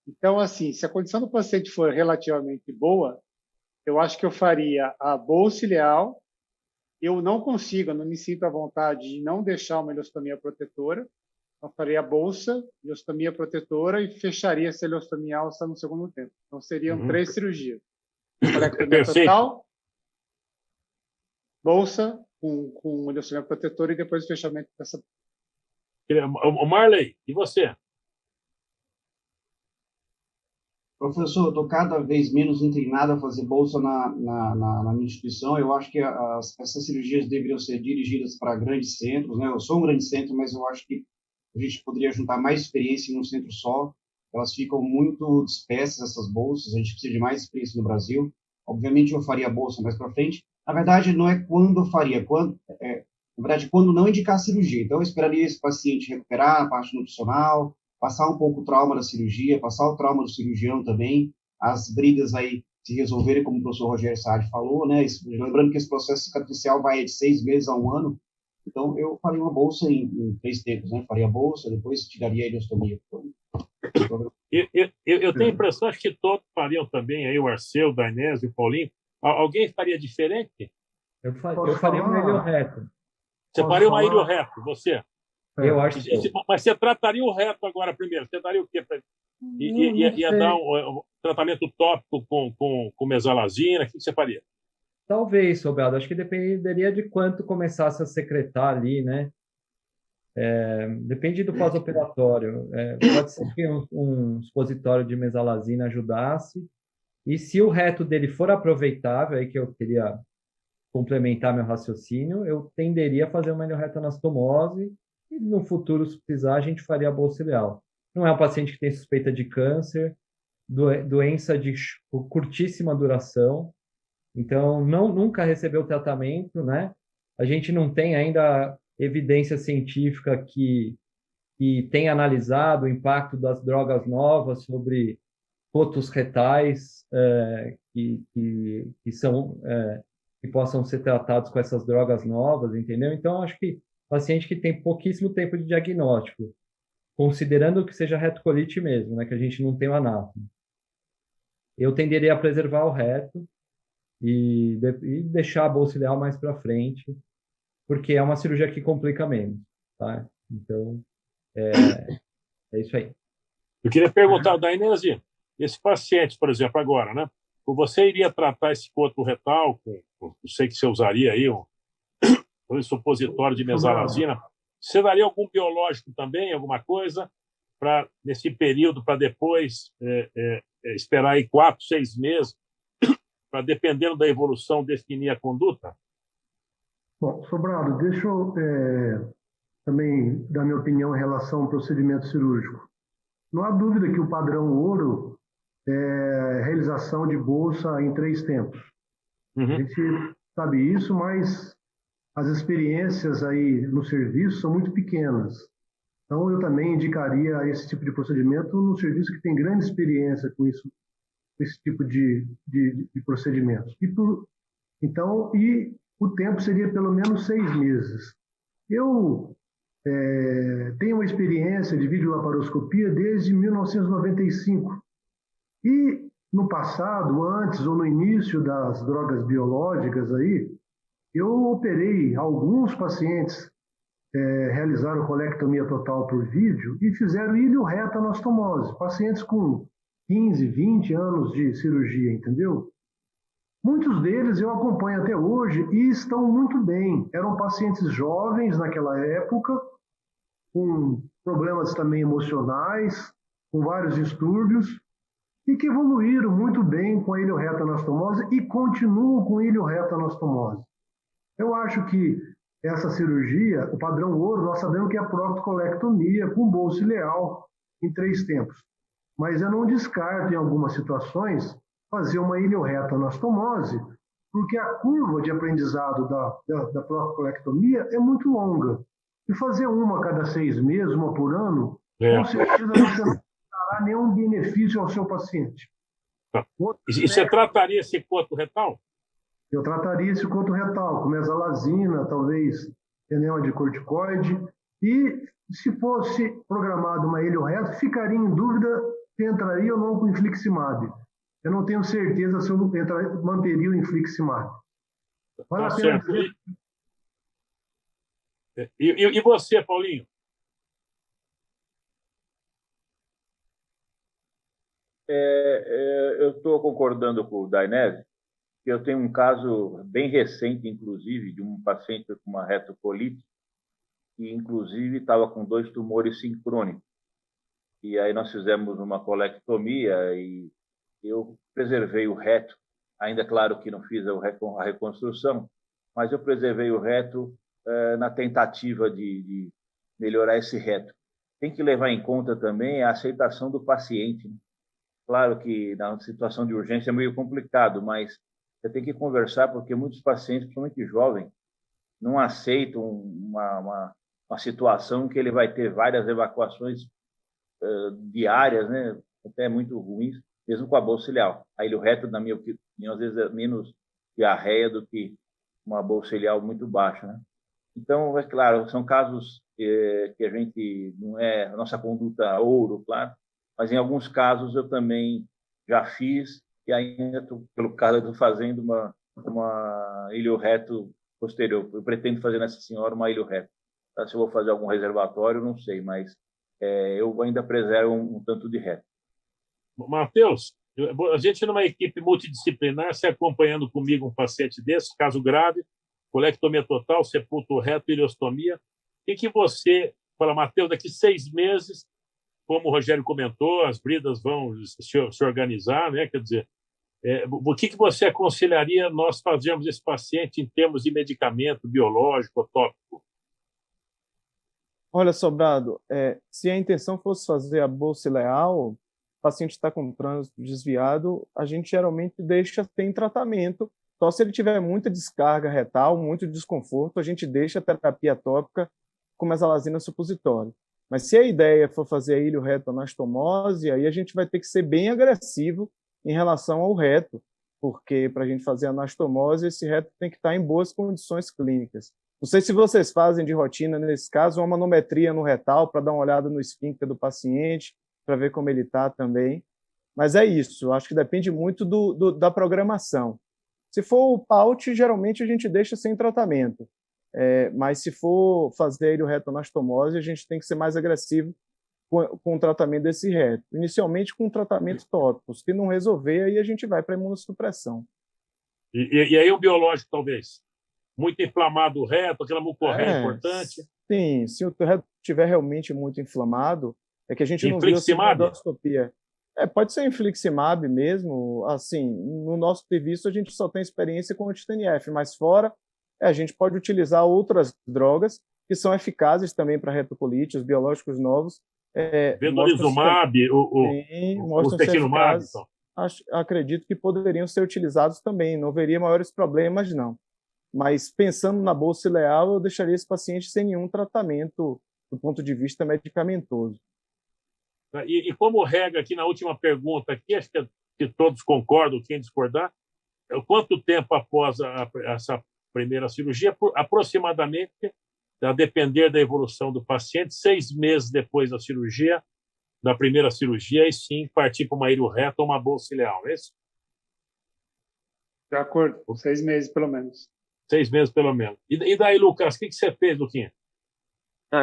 Então, assim, se a condição do paciente for relativamente boa, eu acho que eu faria a bolsa ileal eu não consigo, eu não me sinto à vontade de não deixar uma ileostomia protetora, então faria a bolsa, ileostomia protetora e fecharia essa ileostomia alça no segundo tempo. Então seriam 3 cirurgias. Colectomia total, bolsa com ileostomia protetora e depois o fechamento dessa. O Marley, e você? Professor, eu estou cada vez menos inclinado a fazer bolsa na minha instituição. Eu acho que essas cirurgias deveriam ser dirigidas para grandes centros, né? Eu sou um grande centro, mas eu acho que a gente poderia juntar mais experiência em um centro só. Elas ficam muito dispersas, essas bolsas. A gente precisa de mais experiência no Brasil. Obviamente, eu faria a bolsa mais para frente. Na verdade, não é quando eu faria, na verdade, quando não indicar a cirurgia. Então, eu esperaria esse paciente recuperar a parte nutricional, passar um pouco o trauma da cirurgia, passar o trauma do cirurgião também, as brigas aí se resolverem, como o professor Rogério Saad falou, né? Lembrando que esse processo cicatricial vai de 6 meses a 1 ano. Então, eu faria uma bolsa em 3 tempos, né? Faria a bolsa, depois tiraria a ileostomia. Eu tenho a impressão que todos fariam também, aí o Arceu, o Dainese, o Paulinho. Alguém faria diferente? Eu faria uma ilho-reto. Você faria uma ilho-reto, você? Eu acho que Mas você trataria o reto agora primeiro? Você daria o quê? Ia dar um tratamento tópico com mesalazina? O que você faria? Talvez, Sobrado. Acho que dependeria de quanto começasse a secretar ali, né? Depende do pós-operatório. Pode ser que um supositório de mesalazina ajudasse. E se o reto dele for aproveitável, aí que eu queria complementar meu raciocínio, eu tenderia a fazer uma ilioretanastomose e no futuro, se precisar, a gente faria a bolsa ileal. Não é um paciente que tem suspeita de câncer, doença de curtíssima duração, então nunca recebeu tratamento, né? A gente não tem ainda evidência científica que tenha analisado o impacto das drogas novas sobre cotos retais que possam ser tratados com essas drogas novas, entendeu? Então, acho que paciente que tem pouquíssimo tempo de diagnóstico, considerando que seja retocolite mesmo, né, que a gente não tem o anátomo, eu tenderia a preservar o reto e deixar a bolsa ileal mais para frente, porque é uma cirurgia que complica menos, tá? Então, é isso aí. Eu queria perguntar, Dainese, esse paciente, por exemplo, agora, né? Você iria tratar esse coto retal, eu sei que você usaria aí um supositório de mesalazina. Você daria algum biológico também, alguma coisa, para nesse período, para depois esperar aí 4, 6 meses, para, dependendo da evolução, definir a conduta? Bom, Sobrado, deixa eu também dar minha opinião em relação ao procedimento cirúrgico. Não há dúvida que o padrão ouro é realização de bolsa em 3 tempos. A gente sabe isso, mas as experiências aí no serviço são muito pequenas. Então, eu também indicaria esse tipo de procedimento no serviço que tem grande experiência com isso, com esse tipo de procedimentos. Então, o tempo seria pelo menos 6 meses. Eu tenho uma experiência de videolaparoscopia desde 1995. E no passado, antes ou no início das drogas biológicas aí, eu operei alguns pacientes, realizaram colectomia total por vídeo e fizeram ilioretanastomose, pacientes com 15, 20 anos de cirurgia, entendeu? Muitos deles eu acompanho até hoje e estão muito bem. Eram pacientes jovens naquela época, com problemas também emocionais, com vários distúrbios, e que evoluíram muito bem com a ilioretanastomose e continuam com ilioretanastomose. Eu acho que essa cirurgia, o padrão ouro, nós sabemos que é a proctocolectomia com bolsa ileal em 3 tempos. Mas eu não descarto, em algumas situações, fazer uma ilioretanastomose, porque a curva de aprendizado da proctocolectomia é muito longa. E fazer uma a cada 6 meses, uma por ano, com certeza você não dará nenhum benefício ao seu paciente. E você trataria esse coto retal? Eu trataria esse coto retal com mesalazina, talvez enema de corticoide, e se fosse programado uma ilioreto, ficaria em dúvida se entraria ou não com infliximab. Eu não tenho certeza se eu manteria o infliximab. Vale a pena dizer E você, Paulinho? Eu estou concordando com o Dainese, que eu tenho um caso bem recente, inclusive, de um paciente com uma retocolite, que, inclusive, estava com 2 tumores sincrônicos. E aí nós fizemos uma colectomia e eu preservei o reto, ainda claro que não fiz a reconstrução, mas eu preservei o reto na tentativa de melhorar esse reto. Tem que levar em conta também a aceitação do paciente, né? Claro que na situação de urgência é meio complicado, mas você tem que conversar, porque muitos pacientes, principalmente jovens, não aceitam uma situação que ele vai ter várias evacuações diárias, né, até muito ruins, mesmo com a bolsa ciliar. A ilho reto, na minha opinião, às vezes é menos diarreia do que uma bolsa ciliar muito baixa, né? Então, é claro, são casos que a gente não é a nossa conduta ouro, claro, mas em alguns casos eu também já fiz e ainda pelo caso estou fazendo uma ilho reto posterior. Eu pretendo fazer nessa senhora uma ilho reto. Se eu vou fazer algum reservatório, não sei, mas eu ainda preservo um tanto de reto. Matheus, a gente numa equipe multidisciplinar, você acompanhando comigo um paciente desse, caso grave, colectomia total, sepulto reto, ileostomia. O que você fala, Matheus, daqui 6 meses, como o Rogério comentou, as bridas vão se organizar, né? Quer dizer, o que você aconselharia nós fazermos esse paciente em termos de medicamento biológico ou tópico? Olha, Sobrado, se a intenção fosse fazer a bolsa ileal, o paciente está com trânsito desviado, a gente geralmente deixa ter tratamento. Só se ele tiver muita descarga retal, muito desconforto, a gente deixa a terapia tópica com mesalazina supositória. Mas se a ideia for fazer a ilio-reto-anastomose, aí a gente vai ter que ser bem agressivo em relação ao reto, porque para a gente fazer a anastomose, esse reto tem que estar em boas condições clínicas. Não sei se vocês fazem de rotina, nesse caso, uma manometria no retal para dar uma olhada no esfíncter do paciente, para ver como ele está também. Mas é isso, acho que depende muito da programação. Se for o PAUT, geralmente a gente deixa sem tratamento. Mas se for fazer a ilio-reto-anastomose, a gente tem que ser mais agressivo com o tratamento desse reto. Inicialmente com tratamento tópico. Se não resolver, aí a gente vai para a imunossupressão. E aí o biológico, talvez? Muito inflamado o reto, aquela mucorreia importante? Sim, se o reto estiver realmente muito inflamado, é que a gente não viu a endoscopia. Pode ser infliximab mesmo. Assim, no nosso serviço, a gente só tem experiência com anti-TNF, mas fora, a gente pode utilizar outras drogas que são eficazes também para retocolite, os biológicos novos. Vedolizumab, o sequinumab. Então. Acredito que poderiam ser utilizados também, não haveria maiores problemas, não. Mas pensando na bolsa ileal, eu deixaria esse paciente sem nenhum tratamento do ponto de vista medicamentoso. E como regra aqui na última pergunta, aqui, acho que todos concordam, quem discordar, quanto tempo após essa primeira cirurgia? Aproximadamente, a depender da evolução do paciente, 6 meses depois da cirurgia, da primeira cirurgia, e sim partir para uma ilio-reto ou uma bolsa ileal, é isso? De acordo, 6 meses pelo menos. 6 meses pelo menos. E daí, Lucas, o que você fez, Luquinha?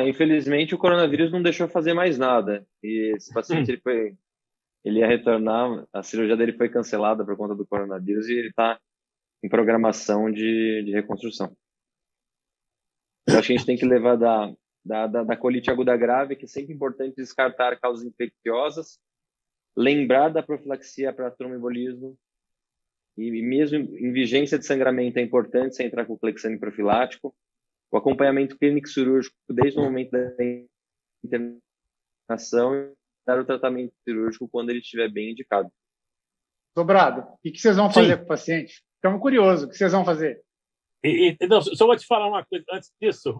Infelizmente, o coronavírus não deixou fazer mais nada. E esse paciente ele ia retornar, a cirurgia dele foi cancelada por conta do coronavírus e ele está em programação de reconstrução. Eu acho que a gente tem que levar da colite aguda grave, que é sempre importante descartar causas infecciosas, lembrar da profilaxia para tromboembolismo, e mesmo em vigência de sangramento é importante você entrar com o clexane profilático, o acompanhamento clínico cirúrgico desde o momento da internação e dar o tratamento cirúrgico quando ele estiver bem indicado. Sobrado, o que vocês vão fazer com o paciente? Estamos curiosos, o que vocês vão fazer? Não, só vou te falar uma coisa antes disso.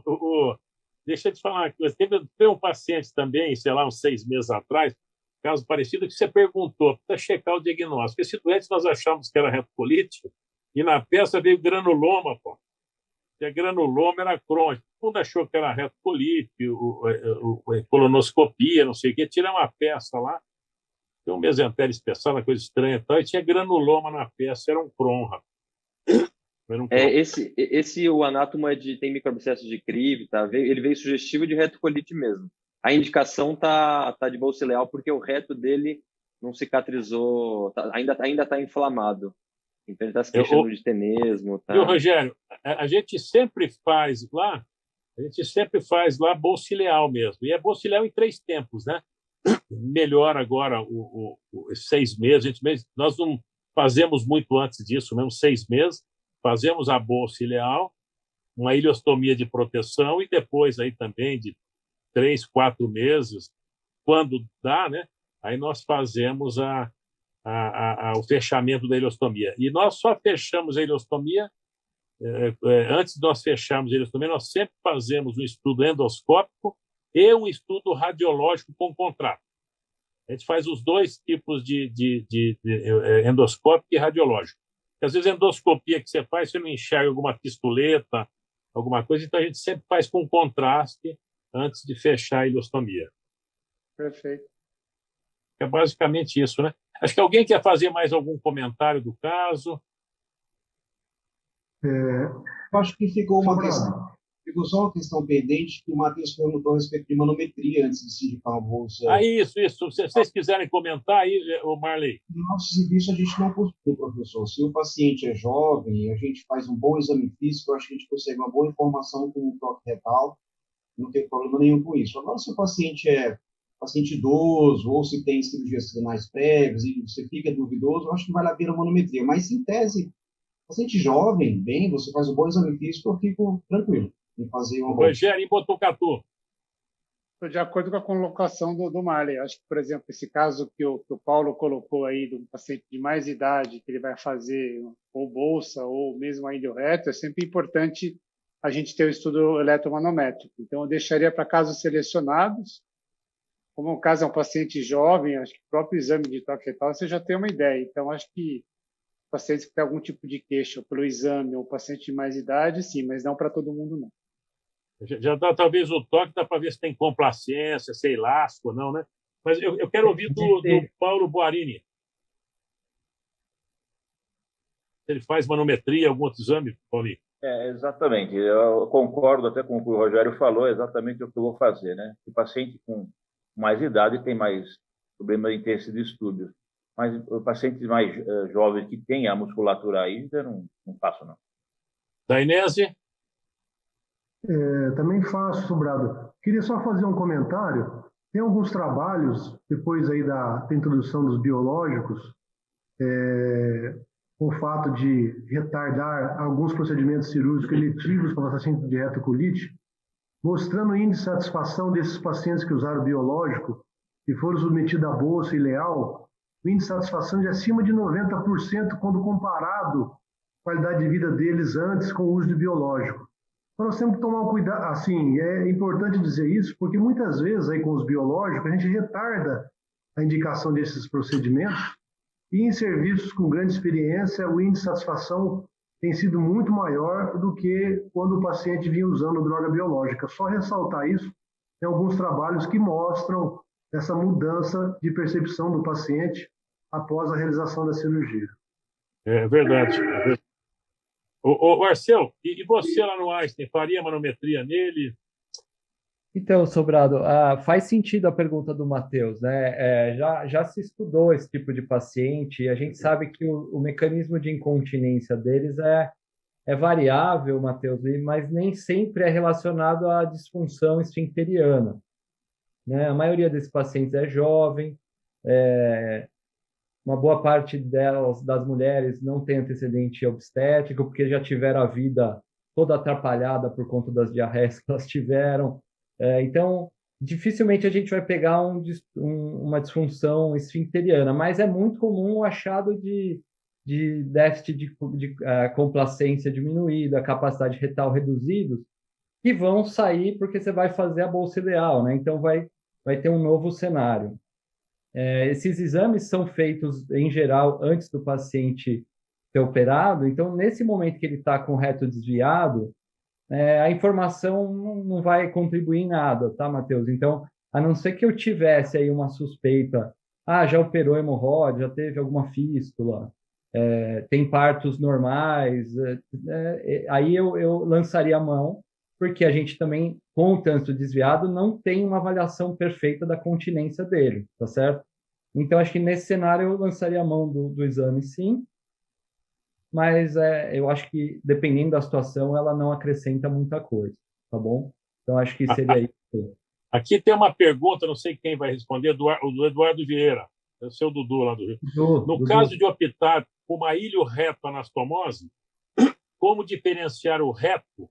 Deixa eu te falar uma coisa. Teve um paciente também, sei lá, uns 6 meses atrás, caso parecido, que você perguntou para checar o diagnóstico. Esse doente nós achamos que era retocolite e na peça veio granuloma, pô. E a granuloma era crônica. Todo mundo achou que era retocolite, colonoscopia, não sei o quê. Tira uma peça lá, tem um mesentério espessado, uma coisa estranha e tal, e tinha granuloma na peça, era um Crohn. O anátoma tem microabscesso de Crive, tá? Ele veio sugestivo de retocolite mesmo. A indicação tá de bolsa ileal porque o reto dele não cicatrizou, ainda tá inflamado. Então ele está se queixando de tenesmo. Tá? Viu, Rogério? A gente sempre faz lá bolsa ileal mesmo. E é bolsa ileal em 3 tempos, né? Melhor agora os 6 meses. Nós não fazemos muito antes disso, mesmo 6 meses. Fazemos a bolsa ileal, uma ileostomia de proteção e depois aí também de 3, 4 meses, quando dá, né? Aí nós fazemos o fechamento da ileostomia. E nós só fechamos a ileostomia, antes de nós fecharmos a ileostomia, nós sempre fazemos um estudo endoscópico e um estudo radiológico com contrato. A gente faz os 2 tipos de endoscópico e radiológico. Às vezes, a endoscopia que você faz, você não enxerga alguma pistuleta, alguma coisa, então a gente sempre faz com contraste antes de fechar a ileostomia. Perfeito. É basicamente isso, né? Acho que alguém quer fazer mais algum comentário do caso. Eu acho que ficou só uma questão pendente que o Matheus perguntou a respeito de manometria antes de se indicar uma bolsa. Isso. Se vocês quiserem comentar aí, o Marley. No nosso serviço, a gente não possui, professor. Se o paciente é jovem, a gente faz um bom exame físico, eu acho que a gente consegue uma boa informação com o toque retal, não tem problema nenhum com isso. Agora, se o paciente é paciente idoso ou se tem cirurgias renais prévias e você fica duvidoso, eu acho que vale a pena a manometria. Mas, em tese, paciente jovem, você faz um bom exame físico, eu fico tranquilo em fazer uma bolsa. Rogério, em Botucatu. Estou de acordo com a colocação do Marley. Acho que, por exemplo, esse caso que o Paulo colocou aí, de um paciente de mais idade, que ele vai fazer ou bolsa ou mesmo a ilioreto, é sempre importante a gente ter o estudo eletromanométrico. Então, eu deixaria para casos selecionados. Como o caso é um paciente jovem, acho que o próprio exame de toque retal você já tem uma ideia. Então, acho que pacientes que têm algum tipo de queixa pelo exame ou paciente de mais idade, sim, mas não para todo mundo, não. Já dá, talvez, o toque, dá para ver se tem complacência, se é elástico ou não, né? Mas eu quero ouvir do Paulo Boarini. Ele faz manometria, algum outro exame, Paulinho? Exatamente. Eu concordo até com o que o Rogério falou, exatamente o que eu vou fazer, né? O paciente com mais idade tem mais problema de intensidade de distúrbios. Mas o paciente mais jovem que tem a musculatura ainda, não faço, não. Dainese? Também faço, Sobrado. Queria só fazer um comentário. Tem alguns trabalhos, depois aí da introdução dos biológicos, com o fato de retardar alguns procedimentos cirúrgicos eletivos para o paciente de retocolite, mostrando o índice de satisfação desses pacientes que usaram biológico e foram submetidos à bolsa ileal, o índice de satisfação de acima de 90% quando comparado com a qualidade de vida deles antes com o uso de biológico. Então, nós temos que tomar um cuidado, assim, é importante dizer isso, porque muitas vezes aí com os biológicos a gente retarda a indicação desses procedimentos e em serviços com grande experiência o índice de satisfação tem sido muito maior do que quando o paciente vinha usando droga biológica. Só ressaltar isso, tem alguns trabalhos que mostram essa mudança de percepção do paciente após a realização da cirurgia. É verdade. Ô, Marcelo, e você lá no Einstein, faria manometria nele? Então, Sobrado, faz sentido a pergunta do Matheus, né? Já se estudou esse tipo de paciente e a gente sabe que o mecanismo de incontinência deles é variável, Matheus, mas nem sempre é relacionado à disfunção esfincteriana, né? A maioria desses pacientes é jovem, uma boa parte das mulheres não tem antecedente obstétrico, porque já tiveram a vida toda atrapalhada por conta das diarreias que elas tiveram. Então, dificilmente a gente vai pegar uma disfunção esfincteriana, mas é muito comum o achado de déficit de complacência diminuída, capacidade retal reduzidos, que vão sair porque você vai fazer a bolsa ileal, né? Então, vai ter um novo cenário. Esses exames são feitos, em geral, antes do paciente ser operado. Então, nesse momento que ele está com o reto desviado, a informação não vai contribuir em nada, tá, Matheus? Então, a não ser que eu tivesse aí uma suspeita, já operou hemorroide, já teve alguma fístula, tem partos normais, aí eu lançaria a mão, porque a gente também, com o trânsito desviado, não tem uma avaliação perfeita da continência dele, tá certo? Então, acho que nesse cenário eu lançaria a mão do exame, sim, mas eu acho que, dependendo da situação, ela não acrescenta muita coisa, tá bom? Então, acho que seria isso. Aqui tem uma pergunta, não sei quem vai responder, do Eduardo Vieira, é o seu Dudu lá do Rio. No caso de optar por uma ilho-reto-anastomose, como diferenciar o reto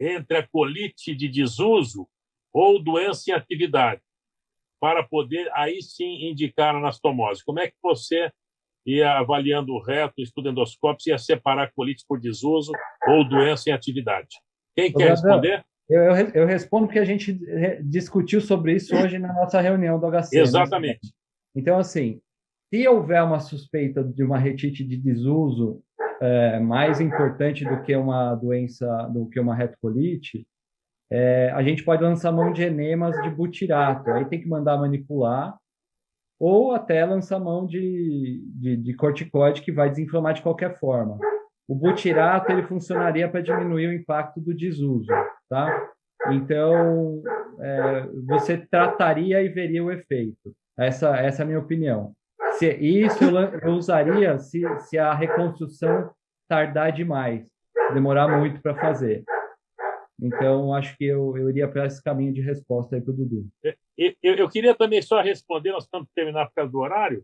entre a colite de desuso ou doença em atividade, para poder, aí sim, indicar a anastomose? Como é que você ia avaliando o reto, estudo endoscópio, ia separar colite por desuso ou doença em atividade? Quem quer responder? Eu respondo porque a gente discutiu sobre isso hoje na nossa reunião do HC. Exatamente. Né? Então, assim, se houver uma suspeita de uma retite de desuso mais importante do que uma doença, do que uma retocolite, a gente pode lançar mão de enemas de butirato. Aí tem que mandar manipular, ou até lançar mão de corticoide, que vai desinflamar de qualquer forma. O butirato ele funcionaria para diminuir o impacto do desuso, tá? Então, você trataria e veria o efeito. Essa é a minha opinião. Isso eu usaria se a reconstrução tardar demais, demorar muito para fazer. Então, acho que eu iria para esse caminho de resposta aí para o Dudu. Eu queria também só responder, nós estamos terminando por causa do horário.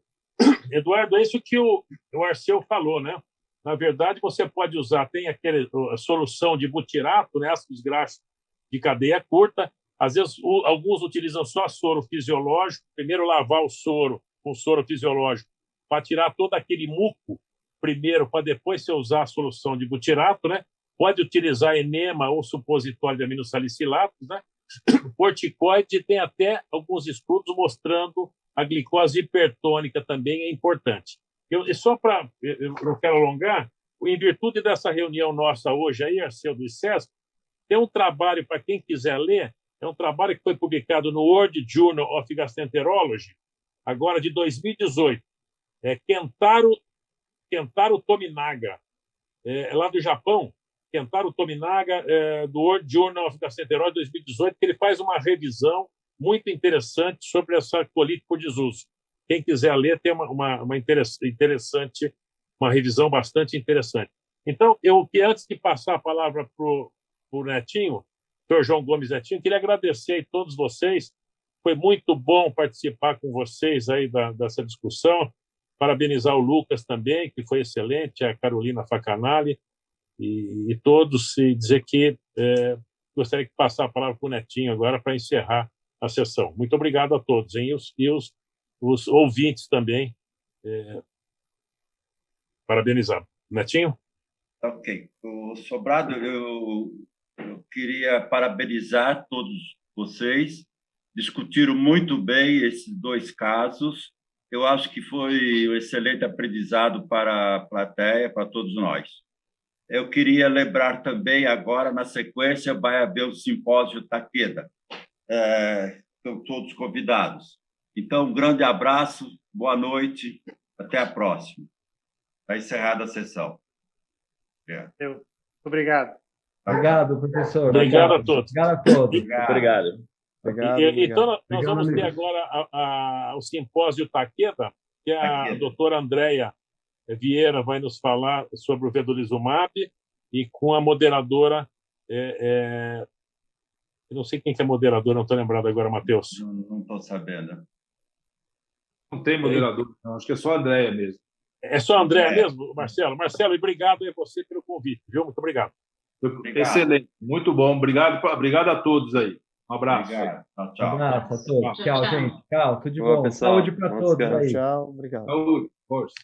Eduardo, é isso que o Arceu falou, né? Na verdade, você pode usar, tem a solução de butirato, né, ácidos graxos de cadeia curta. Às vezes, alguns utilizam só soro fisiológico. Primeiro, lavar o soro com soro fisiológico para tirar todo aquele muco primeiro, para depois você usar a solução de butirato, né? Pode utilizar enema ou supositório de aminosalicilatos, né? Corticoide, tem até alguns estudos mostrando a glicose hipertônica também é importante. Só para, eu não quero alongar, em virtude dessa reunião nossa hoje aí, Arceu do ICESP, tem um trabalho, para quem quiser ler, é um trabalho que foi publicado no World Journal of Gastroenterology, agora de 2018. Kentaro Tominaga, lá do Japão, Kentaro Tominaga, do World Journal of Gastroenterology 2018, que ele faz uma revisão muito interessante sobre essa colite por desuso. Quem quiser ler, tem uma interessante, uma revisão bastante interessante. Então, antes de passar a palavra para o Netinho, Sr. João Gomes Netinho, queria agradecer a todos vocês. Foi muito bom participar com vocês aí dessa discussão. Parabenizar o Lucas também, que foi excelente, a Carolina Facanali e todos, e dizer que gostaria de passar a palavra para o Netinho agora para encerrar a sessão. Muito obrigado a todos, hein? E os ouvintes também, parabenizar. Netinho? Ok. O Sobrado, eu queria parabenizar todos vocês. Discutiram muito bem esses dois casos. Eu acho que foi um excelente aprendizado para a plateia, para todos nós. Eu queria lembrar também, agora, na sequência, vai haver o simpósio Takeda. Estão todos convidados. Então, um grande abraço, boa noite, até a próxima. Está encerrada a sessão. Obrigado. Obrigado, professor. Obrigado a todos. Obrigado a todos. Obrigado. Então, nós vamos ter agora o simpósio Takeda, que a doutora Andréia Vieira vai nos falar sobre o vedolizumab, e com a moderadora, eu não sei quem que é moderadora, não estou lembrado agora, Matheus. Não estou sabendo. Não tem moderador, não. Acho que é só a Andréia mesmo. É só a Andréia mesmo, Marcelo? Marcelo, obrigado a você pelo convite, viu? Muito obrigado. Excelente, muito bom. Obrigado a todos aí. Um abraço. Obrigado. Tchau. Um abraço a todos. Tchau, gente. Tchau, tudo de Boa, bom. pessoal. Saúde para todos aí. Tchau, obrigado. Saúde, força.